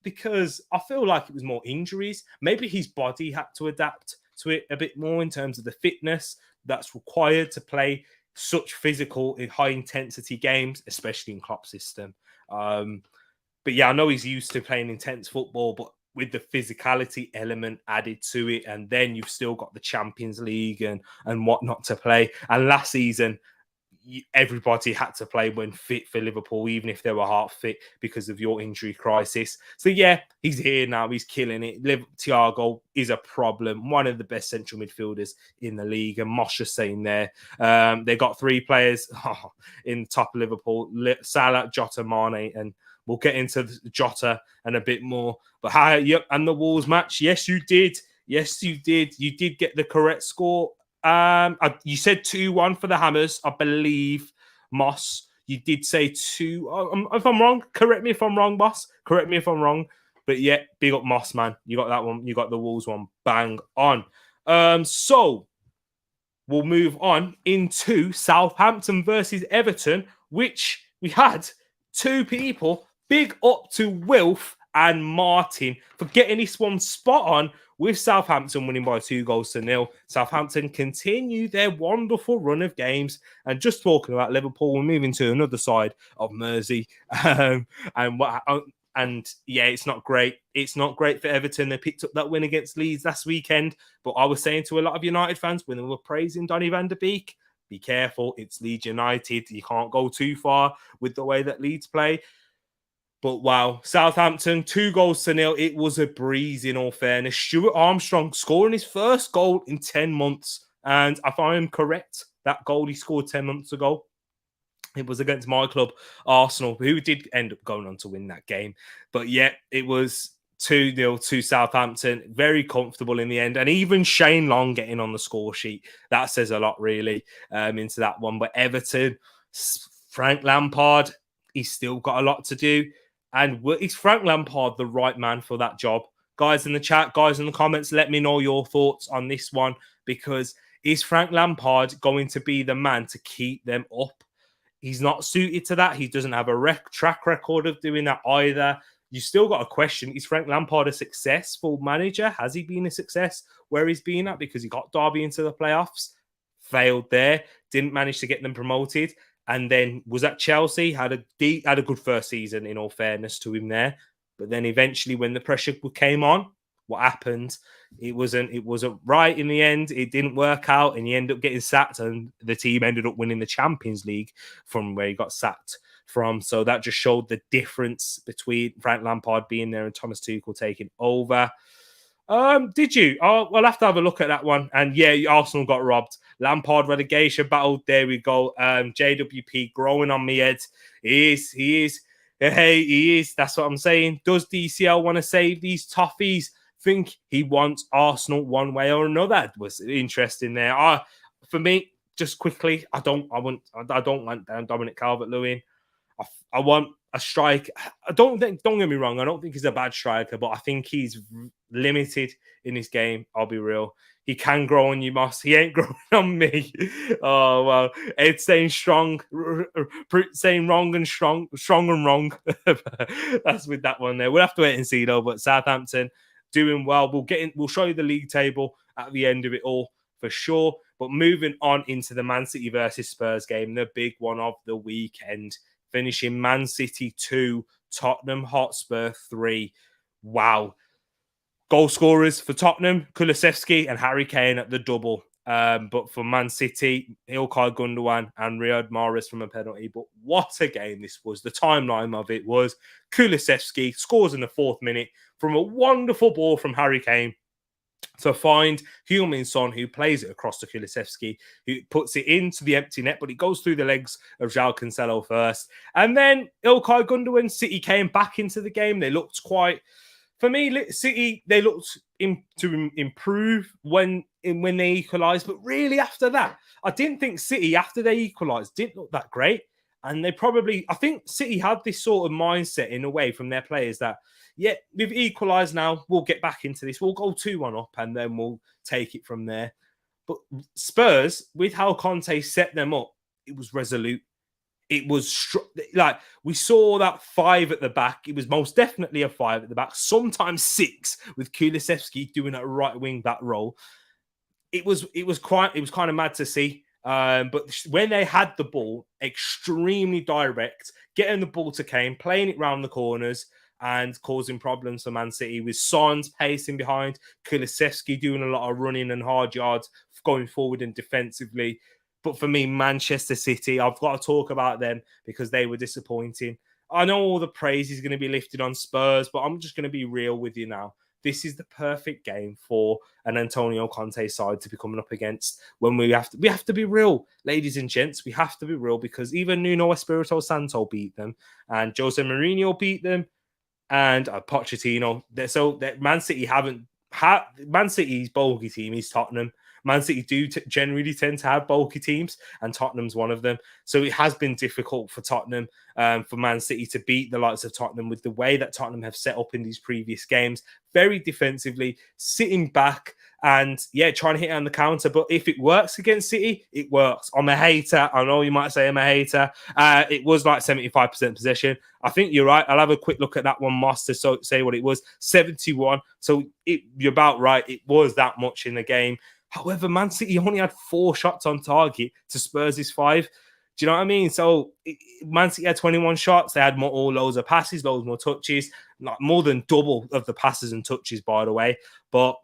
Because I feel like it was more injuries. Maybe his body had to adapt to it a bit more in terms of the fitness that's required to play such physical, high intensity games, especially in Klopp's system. But yeah, I know he's used to playing intense football, but with the physicality element added to it, and then you've still got the Champions League and whatnot to play. And last season, everybody had to play when fit for Liverpool, even if they were half fit because of your injury crisis. So yeah, he's here now. He's killing it. Thiago is a problem. One of the best central midfielders in the league. And Mosh is saying there, they got three players in the top of Liverpool: Salah, Jota, Mane, and we'll get into Jota and a bit more. But and the Wolves match, yes, you did. Yes, you did. You did get the correct score. You said 2-1 for the Hammers, I believe. Moss, you did say 2. If I'm wrong, correct me if I'm wrong, boss. Correct me if I'm wrong. But yeah, big up Moss, man. You got that one. You got the Wolves one. Bang on. So we'll move on into Southampton versus Everton, which we had two people. Big up to Wilf and Martin for getting this one spot on, with Southampton winning by 2-0. Southampton continue their wonderful run of games. And just talking about Liverpool, we're moving to another side of Mersey. And yeah, it's not great. It's not great for Everton. They picked up that win against Leeds last weekend. But I was saying to a lot of United fans when they were praising Donny van der Beek, be careful. It's Leeds United. You can't go too far with the way that Leeds play. But wow, Southampton, 2-0. It was a breeze in all fairness. Stuart Armstrong scoring his first goal in 10 months. And if I am correct, that goal he scored 10 months ago, it was against my club, Arsenal, who did end up going on to win that game. But yeah, it was 2-0 to Southampton. Very comfortable in the end. And even Shane Long getting on the score sheet, that says a lot really into that one. But Everton, Frank Lampard, he's still got a lot to do. And is Frank Lampard the right man for that job? Guys in the chat, guys in the comments, let me know your thoughts on this one. Because is Frank Lampard going to be the man to keep them up? He's not suited to that. He doesn't have a track record of doing that either. You still got a question. Is Frank Lampard a successful manager? Has he been a success where he's been at? Because he got Derby into the playoffs, failed there, didn't manage to get them promoted. And then was at Chelsea, had a good first season, in all fairness to him there. But then eventually when the pressure came on, what happened? It wasn't right in the end. It didn't work out and he ended up getting sacked, and the team ended up winning the Champions League from where he got sacked from. So that just showed the difference between Frank Lampard being there and Thomas Tuchel taking over. Did you? We'll have to have a look at that one. And yeah, Arsenal got robbed. Lampard relegation battle. There we go. JWP growing on me head. He is. Hey, he is. That's what I'm saying. Does DCL want to save these toffees? Think he wants Arsenal one way or another. That was interesting there. For me, just quickly, I don't want Dominic Calvert-Lewin. I want a striker. Don't get me wrong, I don't think he's a bad striker, but I think he's limited in his game. I'll be real. He can grow on you, Moss. He ain't growing on me. Oh, well. Ed's saying saying wrong and strong and wrong. That's with that one there. We'll have to wait and see, though. But Southampton doing well. We'll show you the league table at the end of it all for sure. But moving on into the Man City versus Spurs game, the big one of the weekend. Finishing Man City 2, Tottenham Hotspur 3. Wow. Goal scorers for Tottenham, Kulusevski and Harry Kane at the double. But for Man City, Ilkay Gundogan and Riyad Mahrez from a penalty. But what a game this was. The timeline of it was Kulusevski scores in the 4th minute from a wonderful ball from Harry Kane to find Heung-min Son, who plays it across to Kulusevski, who puts it into the empty net, but it goes through the legs of João Cancelo first. And then Ilkay Gundogan, City came back into the game. They looked quite... For me, City, they looked to improve when they equalised. But really, after that, I didn't think City, after they equalised, didn't look that great. And I think City had this sort of mindset in a way from their players that, yeah, we've equalised now, we'll get back into this, we'll go 2-1 up and then we'll take it from there. But Spurs, with how Conte set them up, it was resolute. It was like we saw that 5 at the back. It was most definitely a 5 at the back, sometimes 6 with Kulusevski doing a right wing back role. It was kind of mad to see. But when they had the ball, extremely direct, getting the ball to Kane, playing it round the corners and causing problems for Man City with Sons pacing behind, Kulusevski doing a lot of running and hard yards, going forward and defensively. But for me, Manchester City, I've got to talk about them because they were disappointing. I know all the praise is going to be lifted on Spurs, but I'm just going to be real with you now. This is the perfect game for an Antonio Conte side to be coming up against when we have to be real, ladies and gents. We have to be real because even Nuno Espirito Santo beat them and Jose Mourinho beat them and Pochettino. So that Man City haven't had Man City's bulky team is Tottenham. Man City do generally tend to have bulky teams, and Tottenham's one of them. So it has been difficult for Tottenham, for Man City to beat the likes of Tottenham with the way that Tottenham have set up in these previous games. Very defensively, sitting back and, trying to hit on the counter. But if it works against City, it works. I'm a hater. I know you might say I'm a hater. It was like 75% possession. I think you're right. I'll have a quick look at that one, Moss, to say what it was. 71. So you're about right. It was that much in the game. However, Man City only had 4 shots on target to Spurs' 5. Do you know what I mean? So Man City had 21 shots. They had loads of passes, loads more touches, like more than double of the passes and touches, by the way. But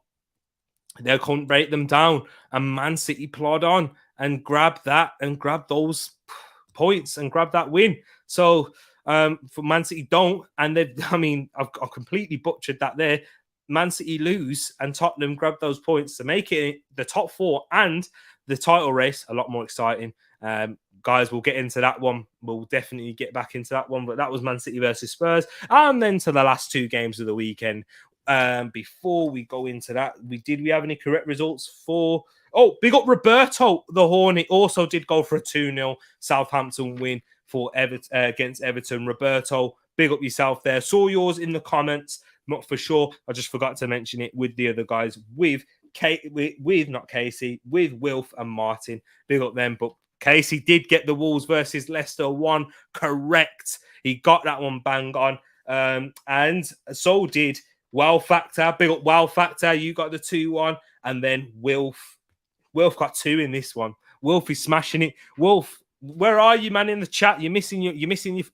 they couldn't break them down. And Man City plod on and grab those points and grab that win. So for Man City don't. And I've completely butchered that there. Man City lose and Tottenham grab those points to make it the top 4 and the title race a lot more exciting. Guys, we'll get into that one. We'll definitely get back into that one. But that was Man City versus Spurs. And then to the last 2 games of the weekend. Before we go into that, we have any correct results for... Oh, big up Roberto, the Hornet. Also did go for a 2-0 Southampton win for against Everton. Roberto, big up yourself there. Saw yours in the comments. Not for sure. I just forgot to mention it with the other guys, with not Casey, with Wilf and Martin. Big up them. But Casey did get the Wolves versus Leicester 1 correct. He got that one bang on. And so did Wow Factor. Big up Wow Factor. You got the 2-1. And then Wilf got 2 in this one. Wilf is smashing it. Wilf, where are you, man, in the chat? You're missing your.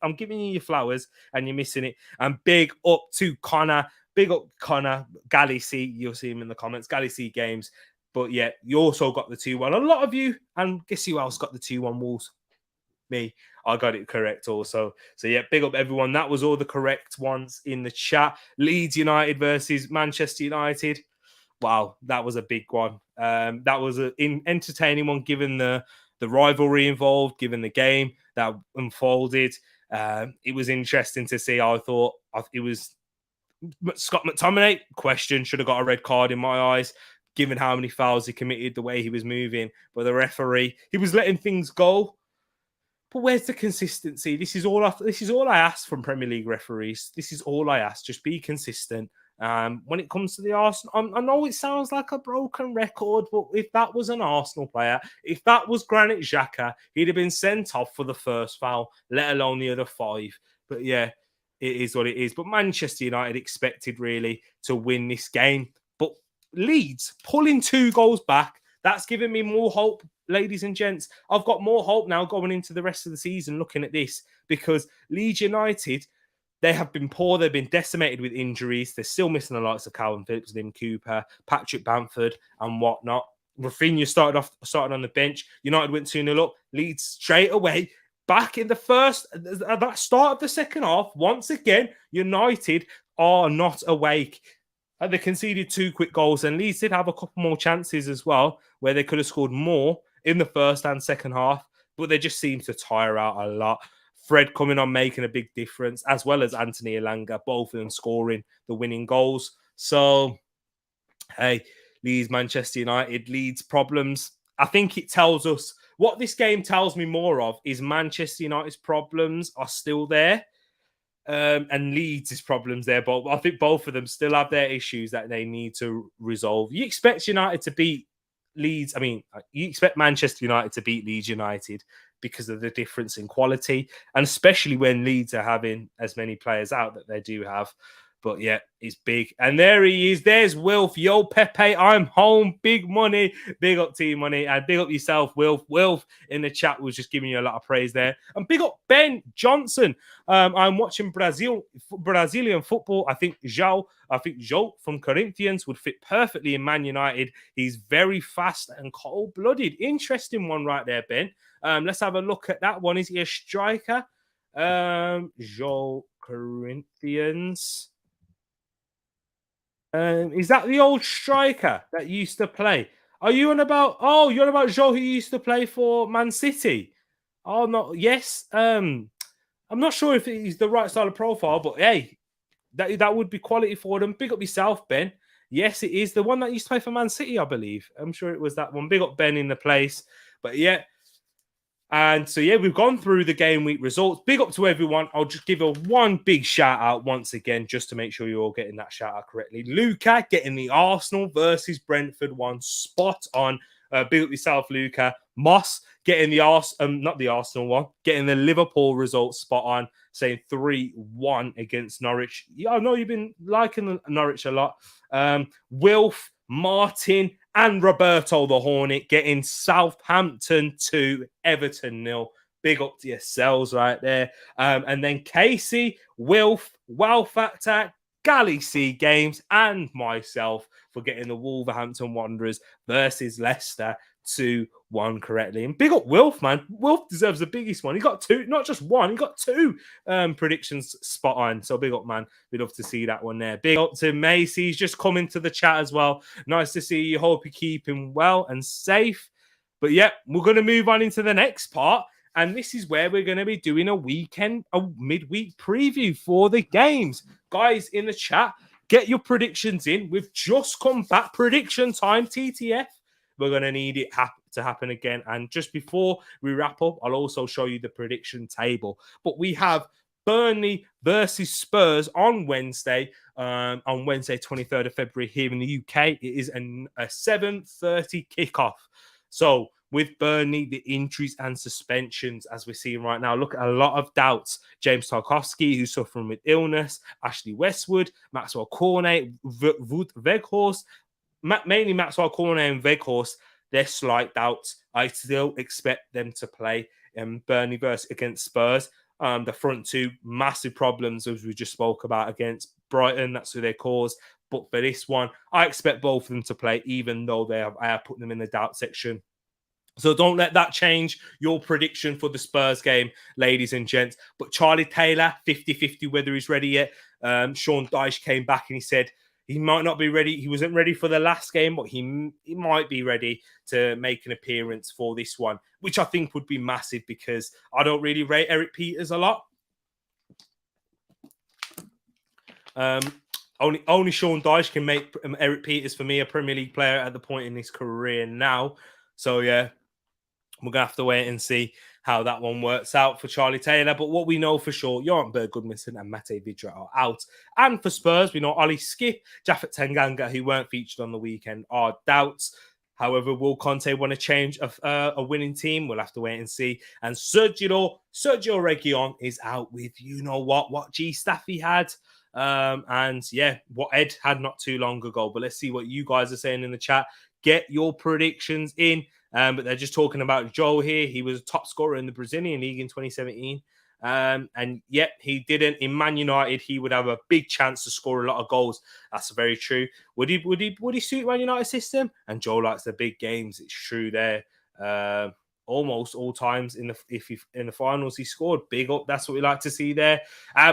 I'm giving you your flowers, and you're missing it. And big up to Connor. Big up Connor. Gally C. You'll see him in the comments. Gally C Games. But yeah, you also got the 2-1. A lot of you, and guess who else got the 2-1 Wolves? Me. I got it correct also. So yeah, big up everyone. That was all the correct ones in the chat. Leeds United versus Manchester United. Wow, that was a big one. That was an entertaining one given the rivalry involved, given the game that unfolded. It was interesting to see. I thought it was Scott McTominay. Question, should have got a red card in my eyes, given how many fouls he committed, the way he was moving. But the referee, he was letting things go. But where's the consistency? This is all I ask from Premier League referees. This is all I ask. Just be consistent. When it comes to the Arsenal, I know it sounds like a broken record, but if that was an Arsenal player, if that was Granit Xhaka, he'd have been sent off for the first foul, let alone the other 5. But yeah, it is what it is. But Manchester United expected really to win this game. But Leeds pulling 2 goals back, that's given me more hope, ladies and gents. I've got more hope now going into the rest of the season looking at this, because Leeds United, they have been poor. They've been decimated with injuries. They're still missing the likes of Calvin Phillips, Lim Cooper, Patrick Bamford, and whatnot. Rafinha started on the bench. United went 2-0 up. Leeds straight away, back in the at that start of the second half, once again, United are not awake. They conceded 2 quick goals, and Leeds did have a couple more chances as well, where they could have scored more in the first and second half, but they just seemed to tire out a lot. Fred coming on, making a big difference, as well as Anthony Elanga, both of them scoring the winning goals. So, hey, Leeds, Manchester United, Leeds problems. I think it tells us what this game tells me more of is Manchester United's problems are still there. And Leeds' problems there, but I think both of them still have their issues that they need to resolve. You expect United to beat Leeds. I mean, you expect Manchester United to beat Leeds United because of the difference in quality, and especially when Leeds are having as many players out that they do have. But yeah, it's big. And there he is. There's Wilf. Yo, Pepe, I'm home. Big money. Big up Team Money. And big up yourself, Wilf. Wilf in the chat was just giving you a lot of praise there. And big up Ben Johnson. I'm watching Brazilian football. I think João from Corinthians would fit perfectly in Man United. He's very fast and cold-blooded. Interesting one right there, Ben. Let's have a look at that one. Is he a striker? João Corinthians. Is that the old striker that used to play? Are you on about? Oh, you're on about Joe who used to play for Man City. Oh no, yes. I'm not sure if he's the right style of profile, but hey, that would be quality for them. Big up yourself, Ben. Yes, it is the one that used to play for Man City, I believe. I'm sure it was that one. Big up Ben in the place. But yeah. And so, yeah, we've gone through the game week results. Big up to everyone. I'll just give one big shout out once again, just to make sure you're all getting that shout out correctly. Luka getting the Arsenal versus Brentford one spot on. Big up yourself, Luka. Moss getting not the Arsenal one, getting the Liverpool result spot on, saying 3-1 against Norwich. Yeah, I know you've been liking Norwich a lot. Wilf, Martin, and Roberto the Hornet getting Southampton 2, Everton 0. Big up to yourselves right there. And then Casey, Wilf, Wow Factor, Galley C Games, and myself for getting the Wolverhampton Wanderers versus Leicester 2-1 correctly. And big up Wilf, man. Wilf deserves the biggest one. He got two, not just one, he got two predictions spot on. So big up, man. We'd love to see that one there. Big up to Macy. He's just come into the chat as well. Nice to see you. Hope you're keeping well and safe. But yeah, we're going to move on into the next part. And this is where we're going to be doing a midweek preview for the games. Guys in the chat, get your predictions in. We've just come back. Prediction time, TTF. We're going to need it to happen again. And just before we wrap up, I'll also show you the prediction table. But we have Burnley versus Spurs on Wednesday, 23rd of February here in the UK. It is a 7:30 kickoff. So with Burnley, the injuries and suspensions, as we're seeing right now, look at a lot of doubts. James Tarkowski, who's suffering with illness, Ashley Westwood, Maxwell Cornet, Wout Weghorst, mainly Maxwell Cornet and Weghorst, they're slight doubts. I still expect them to play Burnley against Spurs. The front two, massive problems, as we just spoke about, against Brighton. That's who they caused. But for this one, I expect both of them to play, even though I have put them in the doubt section. So don't let that change your prediction for the Spurs game, ladies and gents. But Charlie Taylor, 50-50 whether he's ready yet. Sean Dyche came back and he said he might not be ready. He wasn't ready for the last game, but he might be ready to make an appearance for this one, which I think would be massive because I don't really rate Eric Peters a lot. Only Sean Dyche can make Eric Peters, for me, a Premier League player at the point in his career now. So, yeah, we're going to have to wait and see how that one works out for Charlie Taylor. But what we know for sure, Johan Berg Goodmanson and Mate Vidra are out. And for Spurs, we know Ollie Skip, Jaffet Tanganga, who weren't featured on the weekend, are doubts. However, will Conte want to change a winning team? We'll have to wait and see. And Sergio Reguilon is out with what G-staff he had. And yeah, what Ed had not too long ago. But let's see what you guys are saying in the chat. Get your predictions in. But they're just talking about Joe here. He was a top scorer in the Brazilian League in 2017. And yet he didn't. In Man United, he would have a big chance to score a lot of goals. That's very true. Would he suit Man United system? And Joe likes the big games. It's true there. Almost all times in the finals he scored. Big up. That's what we like to see there.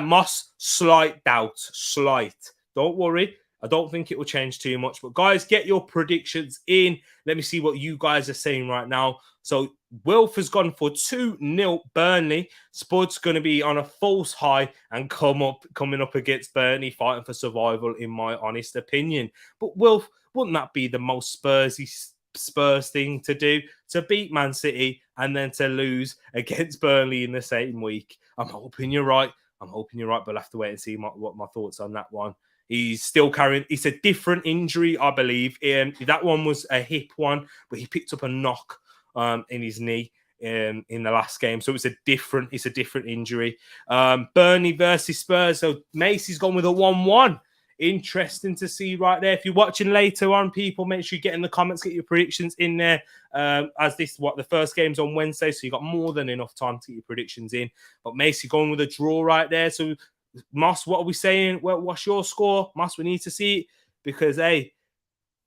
Moss, slight doubt. Slight. Don't worry. I don't think it will change too much. But guys, get your predictions in. Let me see what you guys are saying right now. So Wilf has gone for 2-0 Burnley. Spud's going to be on a false high and coming up against Burnley, fighting for survival, in my honest opinion. But Wilf, wouldn't that be the most Spurs thing to do? To beat Man City and then to lose against Burnley in the same week. I'm hoping you're right. But I'll have to wait and see what my thoughts on that one. He's still carrying. It's a different injury, I believe. That one was a hip one, but he picked up a knock in his knee in the last game. So it's a different injury. Burnley versus Spurs. So Macy's gone with a 1-1. Interesting to see right there. If you're watching later on, people, make sure you get in the comments, get your predictions in there. As the first game's on Wednesday, so you got more than enough time to get your predictions in. But Macy going with a draw right there. So Moss, what are we saying? Well, what's your score, Moss? We need to see it because we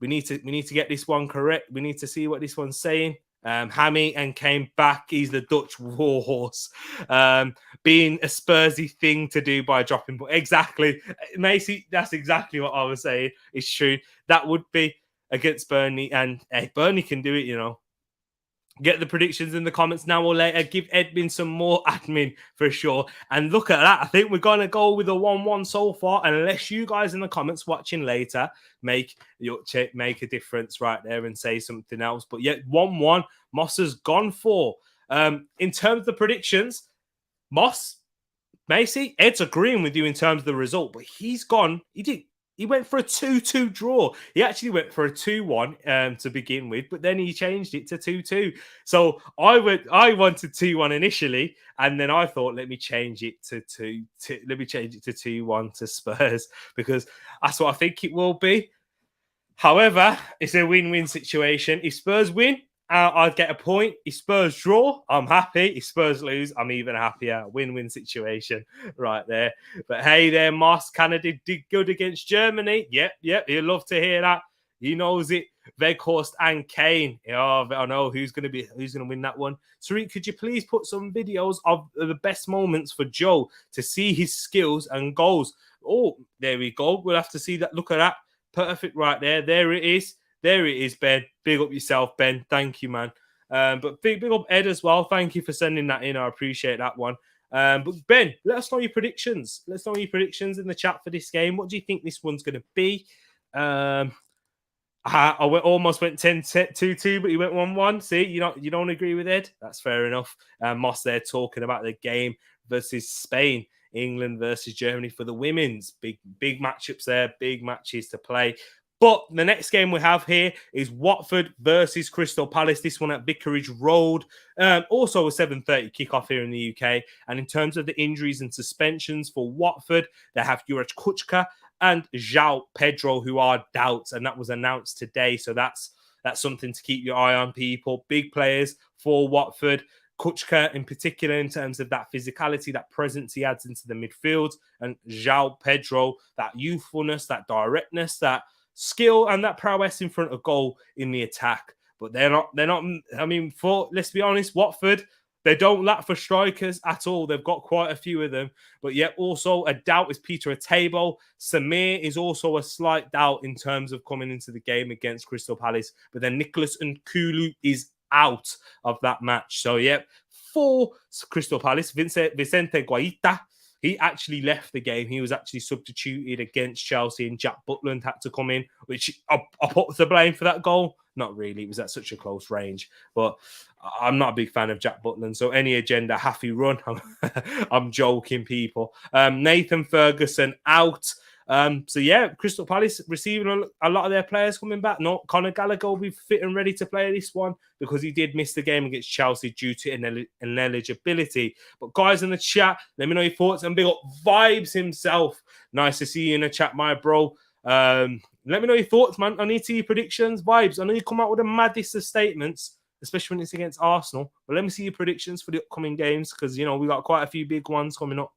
need to get this one correct. We need to see what this one's saying. Hammy and came back. He's the Dutch warhorse. Being a Spursy thing to do by dropping. Exactly, Macy. That's exactly what I was saying. It's true. That would be against Burnley, and Burnley can do it. Get the predictions in the comments now or later. Give Edwin some more admin for sure. And look at that. I think we're going to go with a 1-1 so far. Unless you guys in the comments watching later make a difference right there and say something else. But yet 1-1, Moss has gone for. In terms of the predictions, Moss, Macy, Ed's agreeing with you in terms of the result. But he went for a 2-2 draw. He actually went for a 2-1 to begin with, but then he changed it to 2-2. So I wanted 2-1 initially, and then I thought, let me change it to 2-1 to Spurs because that's what I think it will be. However, it's a win-win situation. If Spurs win, I'd get a point. If Spurs draw, I'm happy. If Spurs lose, I'm even happier. Win-win situation right there. But hey there, Moss. Canada did good against Germany. Yep. He'll love to hear that. He knows it. Weghorst and Kane. Oh, I know who's going to win that one. Tereak, could you please put some videos of the best moments for Joe to see his skills and goals? Oh, there we go. We'll have to see that. Look at that. Perfect right there. There it is. There it is, Ben. Big up yourself, Ben. Thank you, man. But big up Ed as well. Thank you for sending that in. I appreciate that one. But Ben, let us know your predictions. Let's know your predictions in the chat for this game. What do you think this one's going to be? I almost went 10-2-2, but he went 1-1. See, you don't agree with Ed? That's fair enough. Moss there talking about the game versus Spain. England versus Germany for the women's. Big matchups there. Big matches to play. But the next game we have here is Watford versus Crystal Palace. This one at Vicarage Road. Also a 7:30 kickoff here in the UK. And in terms of the injuries and suspensions for Watford, they have Juraj Kucka and João Pedro, who are doubts. And that was announced today. So that's something to keep your eye on, people. Big players for Watford. Kucka in particular in terms of that physicality, that presence he adds into the midfield. And João Pedro, that youthfulness, that directness, that skill and that prowess in front of goal in the attack. But they're not, I mean, let's be honest, Watford, they don't lack for strikers at all. They've got quite a few of them. But yet also a doubt is Peter Atebo. Samir is also a slight doubt in terms of coming into the game against Crystal Palace. But then Nicholas Nkulu is out of that match. So, for Crystal Palace, Vicente Guaita, he actually left the game. He was actually substituted against Chelsea, and Jack Butland had to come in, which I put the blame for that goal. Not really. It was at such a close range. But I'm not a big fan of Jack Butland. So any agenda, happy run. I'm joking, people. Nathan Ferguson out. Crystal Palace receiving a lot of their players coming back. No, Conor Gallagher will be fit and ready to play this one because he did miss the game against Chelsea due to ineligibility. But guys in the chat, let me know your thoughts and big up Vibes himself. Nice to see you in the chat, my bro. Let me know your thoughts, man. I need to see your predictions. Vibes, I know you come out with the maddest of statements, especially when it's against Arsenal. But let me see your predictions for the upcoming games because, we got quite a few big ones coming up.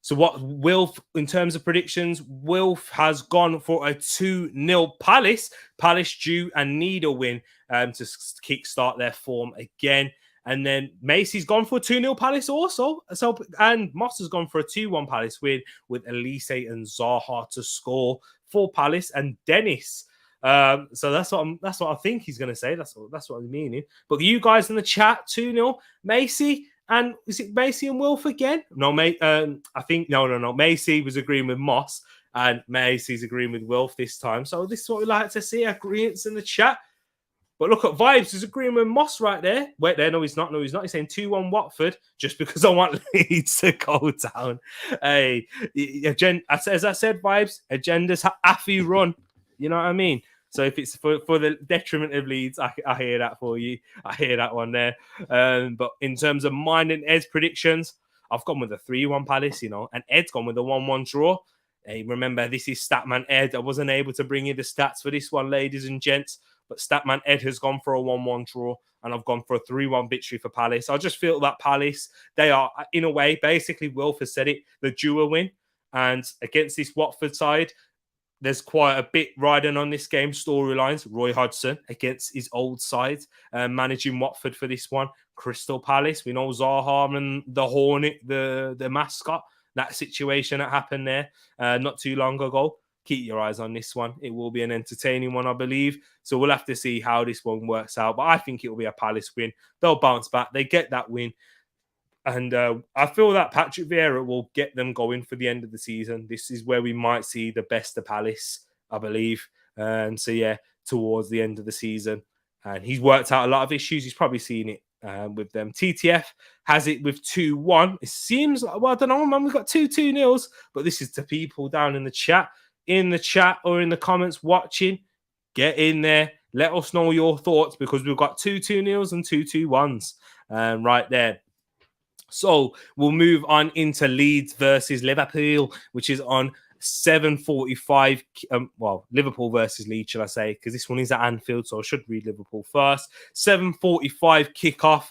So what Wilf, in terms of predictions, Wilf has gone for a 2-0 Palace. Palace due and need a win to kickstart their form again. And then Macy's gone for a 2-0 Palace also. And Moss has gone for a 2-1 Palace win with Elise and Zaha to score for Palace and Dennis. So that's what I think he's going to say. That's what I'm meaning. But you guys in the chat, 2-0 Macy. And is it Macy and Wilf again? No, mate. I think no. Macy was agreeing with Moss, and Macy's agreeing with Wilf this time. So this is what we like to see. Agreements in the chat. But look at Vibes, he's agreeing with Moss right there. Wait there, no, he's not. No, he's not. He's saying 2-1 Watford just because I want Leeds to go down. Hey, as I said, Vibes, agendas Affy run. You know what I mean? So if it's for the detriment of Leeds, I hear that for you. I hear that one there. But in terms of mine and Ed's predictions, I've gone with a 3-1 Palace, and Ed's gone with a 1-1 draw. Hey, remember, this is Statman Ed. I wasn't able to bring you the stats for this one, ladies and gents, but Statman Ed has gone for a 1-1 draw, and I've gone for a 3-1 victory for Palace. I just feel that Palace, they are, in a way, basically, Wilf has said it, the dual win. And against this Watford side, there's quite a bit riding on this game storylines. Roy Hodgson against his old side, managing Watford for this one. Crystal Palace, we know Zaha and the Hornet, the mascot. That situation that happened there not too long ago. Keep your eyes on this one. It will be an entertaining one, I believe. So we'll have to see how this one works out. But I think it will be a Palace win. They'll bounce back. They get that win. And I feel that Patrick Vieira will get them going for the end of the season. This is where we might see the best of Palace, I believe. So, yeah, towards the end of the season. And he's worked out a lot of issues. He's probably seen it with them. TTF has it with 2-1. It seems like, well, I don't know, man. We've got 2-2-0s. But this is to people down in the chat. In the chat or in the comments watching. Get in there. Let us know your thoughts because we've got 2-2-0s and 2-2-1s right there. So we'll move on into Leeds versus Liverpool, which is on 7:45. Liverpool versus Leeds, should I say? Because this one is at Anfield, so I should read Liverpool first. 7:45 kickoff,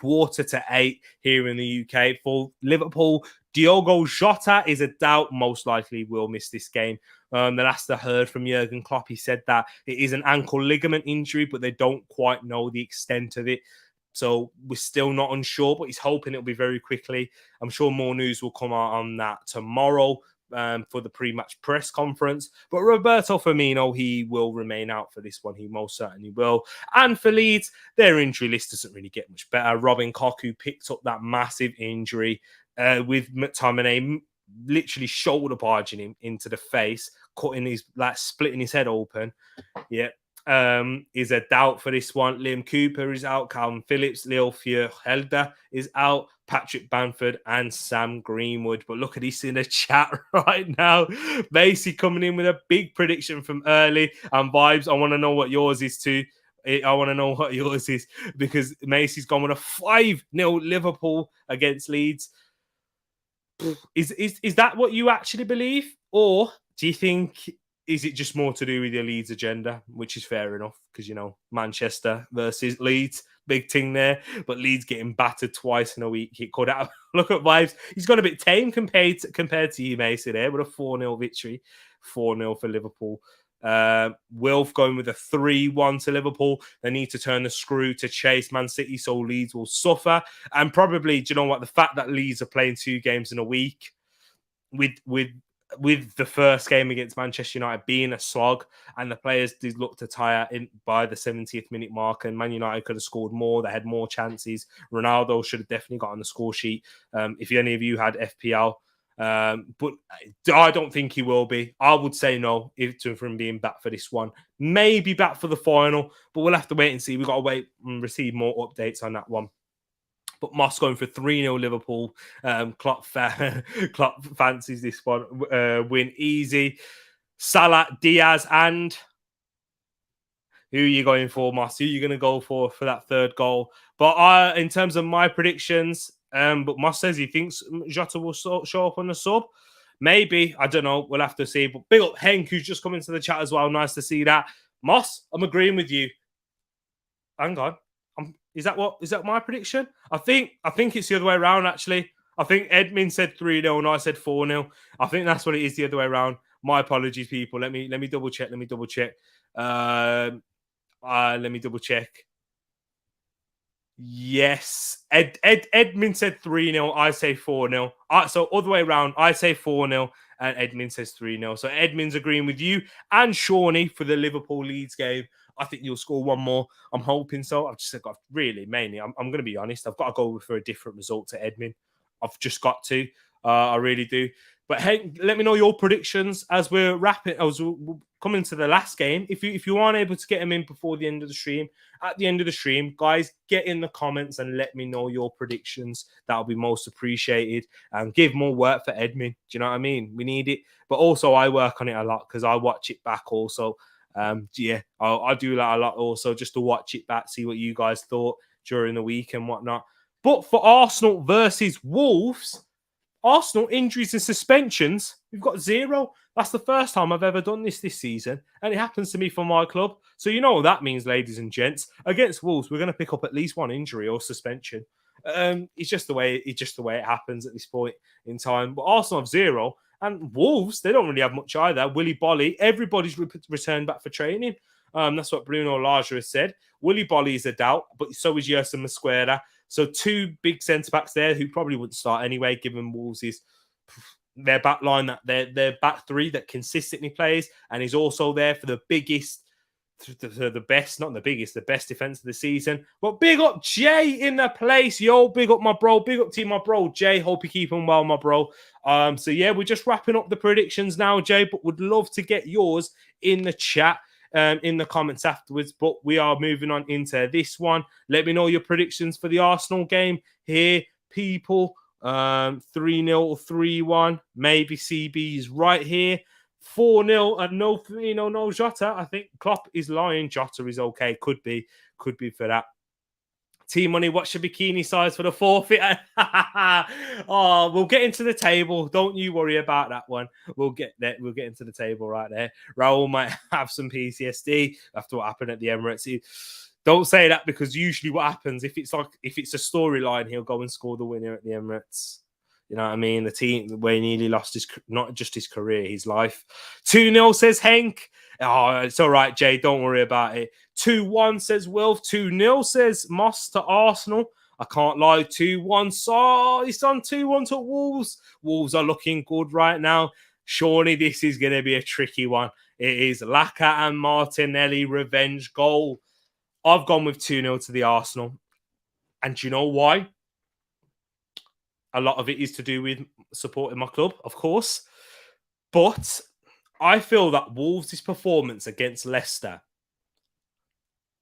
7:45 here in the UK for Liverpool. Diogo Jota is a doubt, most likely will miss this game. The last I heard from Jurgen Klopp, he said that it is an ankle ligament injury, but they don't quite know the extent of it. So we're still not unsure, but he's hoping it'll be very quickly. I'm sure more news will come out on that tomorrow for the pre-match press conference. But Roberto Firmino, he will remain out for this one. He most certainly will. And for Leeds, their injury list doesn't really get much better. Robin Koku picked up that massive injury with McTominay literally shoulder barging him into the face, splitting his head open. Yeah. Is a doubt for this one. Liam Cooper is out. Calvin Phillips, Leo Fierhelder is out. Patrick Bamford and Sam Greenwood. But look at this in the chat right now. Macy coming in with a big prediction from early. And Vibes, I want to know what yours is too. I want to know what yours is because Macy's gone with a 5-0 Liverpool against Leeds. Is that what you actually believe? Or do you think... is it just more to do with your Leeds agenda, which is fair enough because, Manchester versus Leeds, big thing there. But Leeds getting battered twice in a week. It could have. Look at Vibes. He's got a bit tame compared to you, Mason, there with a 4-0 victory. 4-0 for Liverpool. Wilf going with a 3-1 to Liverpool. They need to turn the screw to chase Man City, so Leeds will suffer. And probably, do you know what? The fact that Leeds are playing 2 games in a week with the first game against Manchester United being a slog and the players did look to tire in by the 70th minute mark and Man United could have scored more. They had more chances. Ronaldo should have definitely got on the score sheet if any of you had FPL. But I don't think he will be. I would say no for him being back for this one. Maybe back for the final, but we'll have to wait and see. We've got to wait and receive more updates on that one. But Moss going for 3-0 Liverpool. Klopp fancies this one. Win easy. Salah, Diaz, and who are you going for, Moss? Who are you going to go for that third goal? But in terms of my predictions, but Moss says he thinks Jota will show up on the sub. Maybe. I don't know. We'll have to see. But big up Henk, who's just come into the chat as well. Nice to see that. Moss, I'm agreeing with you. Hang on. Is that my prediction? I think it's the other way around, actually. I think Edmin said 3-0 and I said 4-0. I think that's what it is the other way around. My apologies, people. Let me double check. Let me double check. Yes. Edmin said 3-0. I say 4-0. So other way around, I say 4-0 and Edmin says 3-0. So Edmin's agreeing with you and Shawnee for the Liverpool Leeds game. I think you'll score one more. I'm hoping so. I've just got mainly, I'm going to be honest. I've got to go for a different result to Edmin. I've just got to. I really do. But hey, let me know your predictions as we're wrapping. As we're coming to the last game. If you aren't able to get them in before the end of the stream, at the end of the stream, guys, get in the comments and let me know your predictions. That'll be most appreciated. And give more work for Edmund. Do you know what I mean? We need it. But also, I work on it a lot because I watch it back also. Yeah, I do that a lot also just to watch it back, see what you guys thought during the week and whatnot. But for Arsenal versus Wolves, Arsenal injuries and suspensions, we've got 0. That's the first time I've ever done this season, and it happens to me for my club. So you know what that means, ladies and gents. Against Wolves, we're going to pick up at least one injury or suspension. It's just the way it happens at this point in time. But Arsenal have 0, and Wolves, they don't really have much either. Willy Bolly, everybody's returned back for training. That's what Bruno Lage has said. Willy Bolly is a doubt, but so is Yerson Mosquera. So 2 big centre-backs there who probably wouldn't start anyway, given Wolves' their back line, that their back 3 that consistently plays, and he's also there for the biggest, the best, not the biggest, the best defence of the season. But big up Jay in the place. Yo, big up my bro. Big up to my bro, Jay. Hope you're keeping well, my bro. So yeah, we're just wrapping up the predictions now, Jay, but would love to get yours in the chat. In the comments afterwards, but we are moving on into this one. Let me know your predictions for the Arsenal game here, people. 3-0 or 3-1. Maybe CB is right here. 4-0 and no Firmino, no Jota. I think Klopp is lying. Jota is okay. Could be for that. T-Money, what's your bikini size for the forfeit? Oh, we'll get into the table. Don't you worry about that one. We'll get there. We'll get into the table right there. Raul might have some PTSD after what happened at the Emirates. Don't say that, because usually what happens, if it's a storyline, he'll go and score the winner at the Emirates. You know what I mean? The team where he nearly lost not just his career, his life. 2-0 says Henk. Oh, it's all right, Jay. Don't worry about it. 2-1 says Wilf. 2-0 says Moss to Arsenal. I can't lie. 2-1. So it's on 2-1 to Wolves. Wolves are looking good right now. Surely this is going to be a tricky one. It is Laka and Martinelli revenge goal. I've gone with 2-0 to the Arsenal. And do you know why? A lot of it is to do with supporting my club, of course. But I feel that Wolves' performance against Leicester,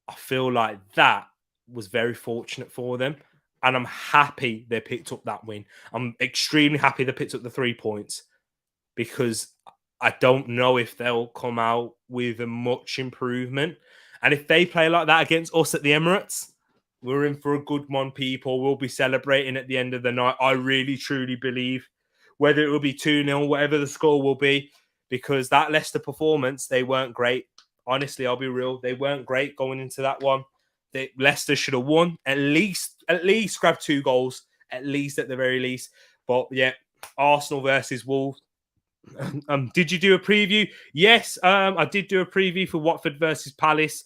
I feel like that was very fortunate for them. And I'm happy they picked up that win. I'm extremely happy they picked up the 3 points, because I don't know if they'll come out with a much improvement. And if they play like that against us at the Emirates, we're in for a good one, people. We'll be celebrating at the end of the night. I really, truly believe, whether it will be 2-0, whatever the score will be, because that Leicester performance, they weren't great. Honestly, I'll be real. They weren't great going into that one. Leicester should have won. At least grab 2 goals, at least at the very least. But yeah, Arsenal versus Wolves. Did you do a preview? Yes, I did do a preview for Watford versus Palace.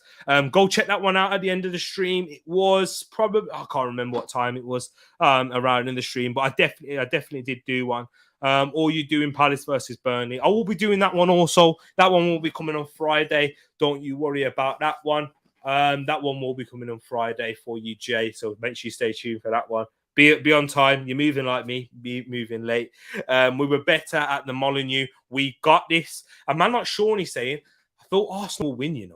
Go check that one out at the end of the stream. It was probably, I can't remember what time it was around in the stream, but I definitely did do one. Or you doing Palace versus Burnley. I will be doing that one also. That one will be coming on Friday. Don't you worry about that one. That one will be coming on Friday for you, Jay. So make sure you stay tuned for that one. Be on time. You're moving like me. Be moving late. We were better at the Molineux. We got this. A man like Shawnee saying, I thought Arsenal will win,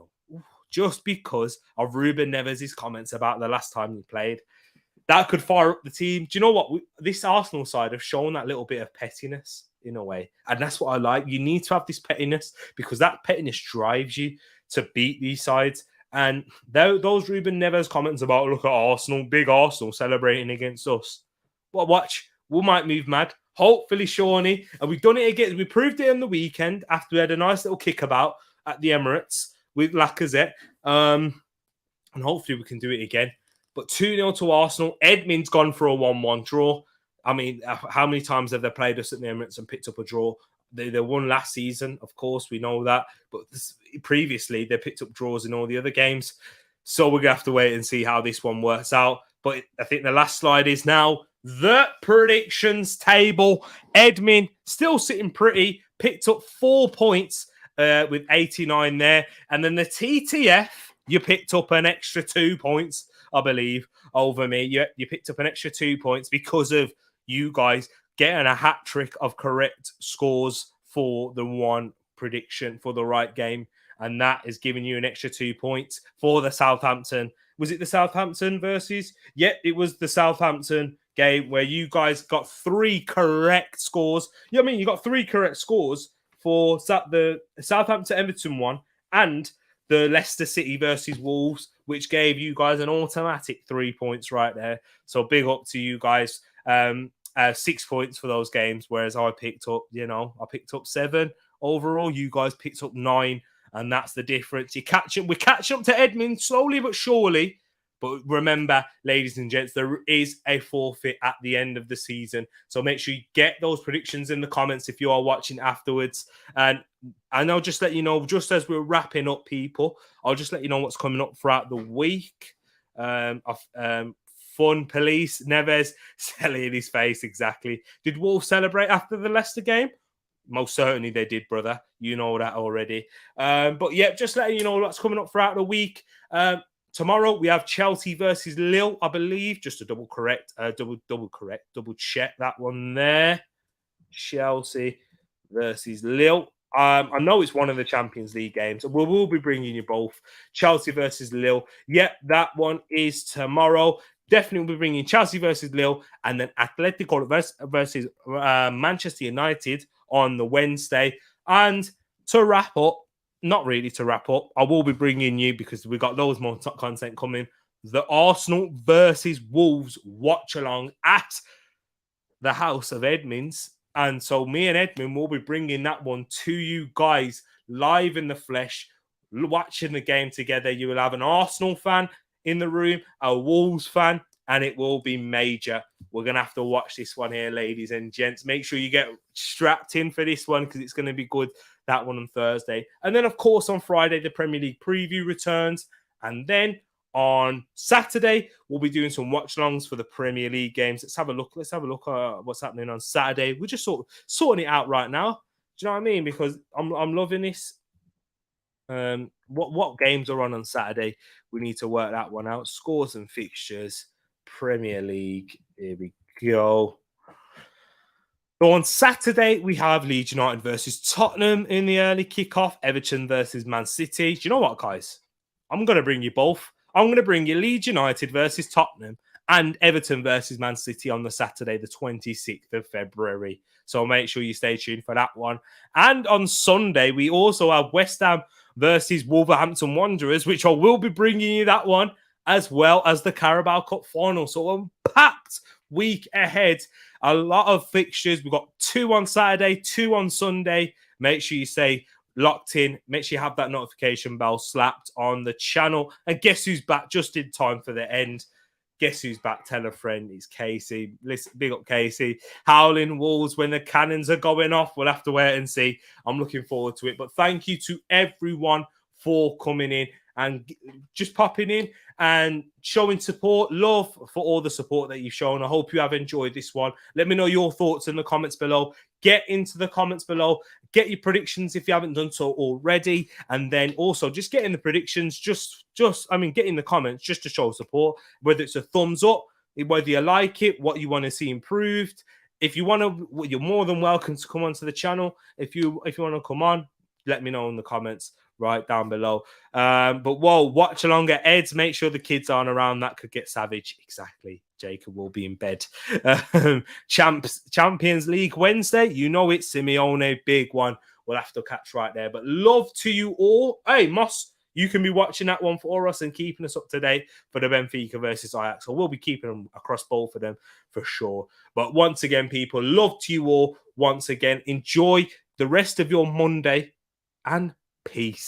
just because of Ruben Neves' comments about the last time he played. That could fire up the team. Do you know what? This Arsenal side have shown that little bit of pettiness in a way. And that's what I like. You need to have this pettiness, because that pettiness drives you to beat these sides. And those Ruben Neves comments about, look at Arsenal, big Arsenal celebrating against us. Well, watch, we might move mad. Hopefully, Shawnee. And we've done it again. We proved it on the weekend after we had a nice little kickabout at the Emirates with Lacazette. And hopefully we can do it again. But 2-0 to Arsenal. Edmund's gone for a 1-1 draw. I mean, how many times have they played us at the Emirates and picked up a draw? They won last season, of course, we know that. But previously, they picked up draws in all the other games. So we're going to have to wait and see how this one works out. But I think the last slide is now the predictions table. Edmund still sitting pretty. Picked up 4 points with 89 there. And then the TTF, you picked up an extra 2 points, I believe, over me. You picked up an extra 2 points because of you guys getting a hat trick of correct scores for the one prediction for the right game. And that is giving you an extra 2 points for the Southampton. Was it the Southampton versus? Yep, it was the Southampton game where you guys got 3 correct scores. You know what I mean? You got 3 correct scores for the Southampton Everton one and the Leicester City versus Wolves, which gave you guys an automatic 3 points right there. So big up to you guys. 6 points for those games, whereas I picked up 7 overall. You guys picked up 9. And that's the difference. We're catching up to Edmund slowly but surely. But remember, ladies and gents, there is a forfeit at the end of the season. So make sure you get those predictions in the comments if you are watching afterwards. And I'll just let you know, just as we're wrapping up, people, I'll just let you know what's coming up throughout the week. Fun Police, Neves, selling his face, exactly. Did Wolves celebrate after the Leicester game? Most certainly they did, brother. You know that already. But yeah, just letting you know what's coming up throughout the week. Tomorrow we have Chelsea versus Lille, I believe. Just to double check that one there. Chelsea versus Lille. I know it's one of the Champions League games. We'll be bringing you both. Chelsea versus Lille. Yep, that one is tomorrow. Definitely will be bringing Chelsea versus Lille and then Atletico versus Manchester United on the Wednesday. And to wrap up, not really to wrap up, I will be bringing you, because we've got loads more content coming, the Arsenal versus Wolves watch along at the house of Edmonds. And so me and Edmund will be bringing that one to you guys live in the flesh, watching the game together. You will have an Arsenal fan in the room, a Wolves fan, and it will be major. We're going to have to watch this one here, ladies and gents. Make sure you get strapped in for this one because it's going to be good, that one on Thursday. And then, of course, on Friday, the Premier League preview returns. And then on Saturday, we'll be doing some watch-alongs for the Premier League games. Let's have a look at what's happening on Saturday. We're just sort of sorting it out right now. Do you know what I mean? Because I'm loving this. What games are on Saturday? We need to work that one out. Scores and fixtures. Premier League. Here we go. So on Saturday, we have Leeds United versus Tottenham in the early kickoff. Everton versus Man City. Do you know what, guys? I'm going to bring you both. I'm going to bring you Leeds United versus Tottenham and Everton versus Man City on the Saturday, the 26th of February. So make sure you stay tuned for that one. And on Sunday, we also have West Ham versus Wolverhampton Wanderers, which I will be bringing you that one, as well as the Carabao Cup final. So a packed week ahead. A lot of fixtures. We've got 2 on Saturday, 2 on Sunday. Make sure you stay locked in. Make sure you have that notification bell slapped on the channel. And guess who's back just in time for the end? Guess who's back? Tell a friend. It's Casey. Listen, big up Casey. Howling Wolves when the cannons are going off. We'll have to wait and see. I'm looking forward to it. But thank you to everyone for coming in and just popping in and showing support. Love for all the support that you've shown. I hope you have enjoyed this one. Let me know your thoughts in the comments below. Get into the comments below. Get your predictions if you haven't done so already. And then also just get in the predictions. Get in the comments just to show support. Whether it's a thumbs up, whether you like it, what you want to see improved. If you want to, you're more than welcome to come onto the channel. If you want to come on, let me know in the comments right down below. But whoa, watch along at Ed's. Make sure the kids aren't around. That could get savage. Exactly. Jacob will be in bed. Champions League Wednesday. You know it. Simeone, big one. We'll have to catch right there. But love to you all. Hey, Moss, you can be watching that one for us and keeping us up to date for the Benfica versus Ajax. So we'll be keeping them across both of them for sure. But once again, people, love to you all. Once again, enjoy the rest of your Monday and peace.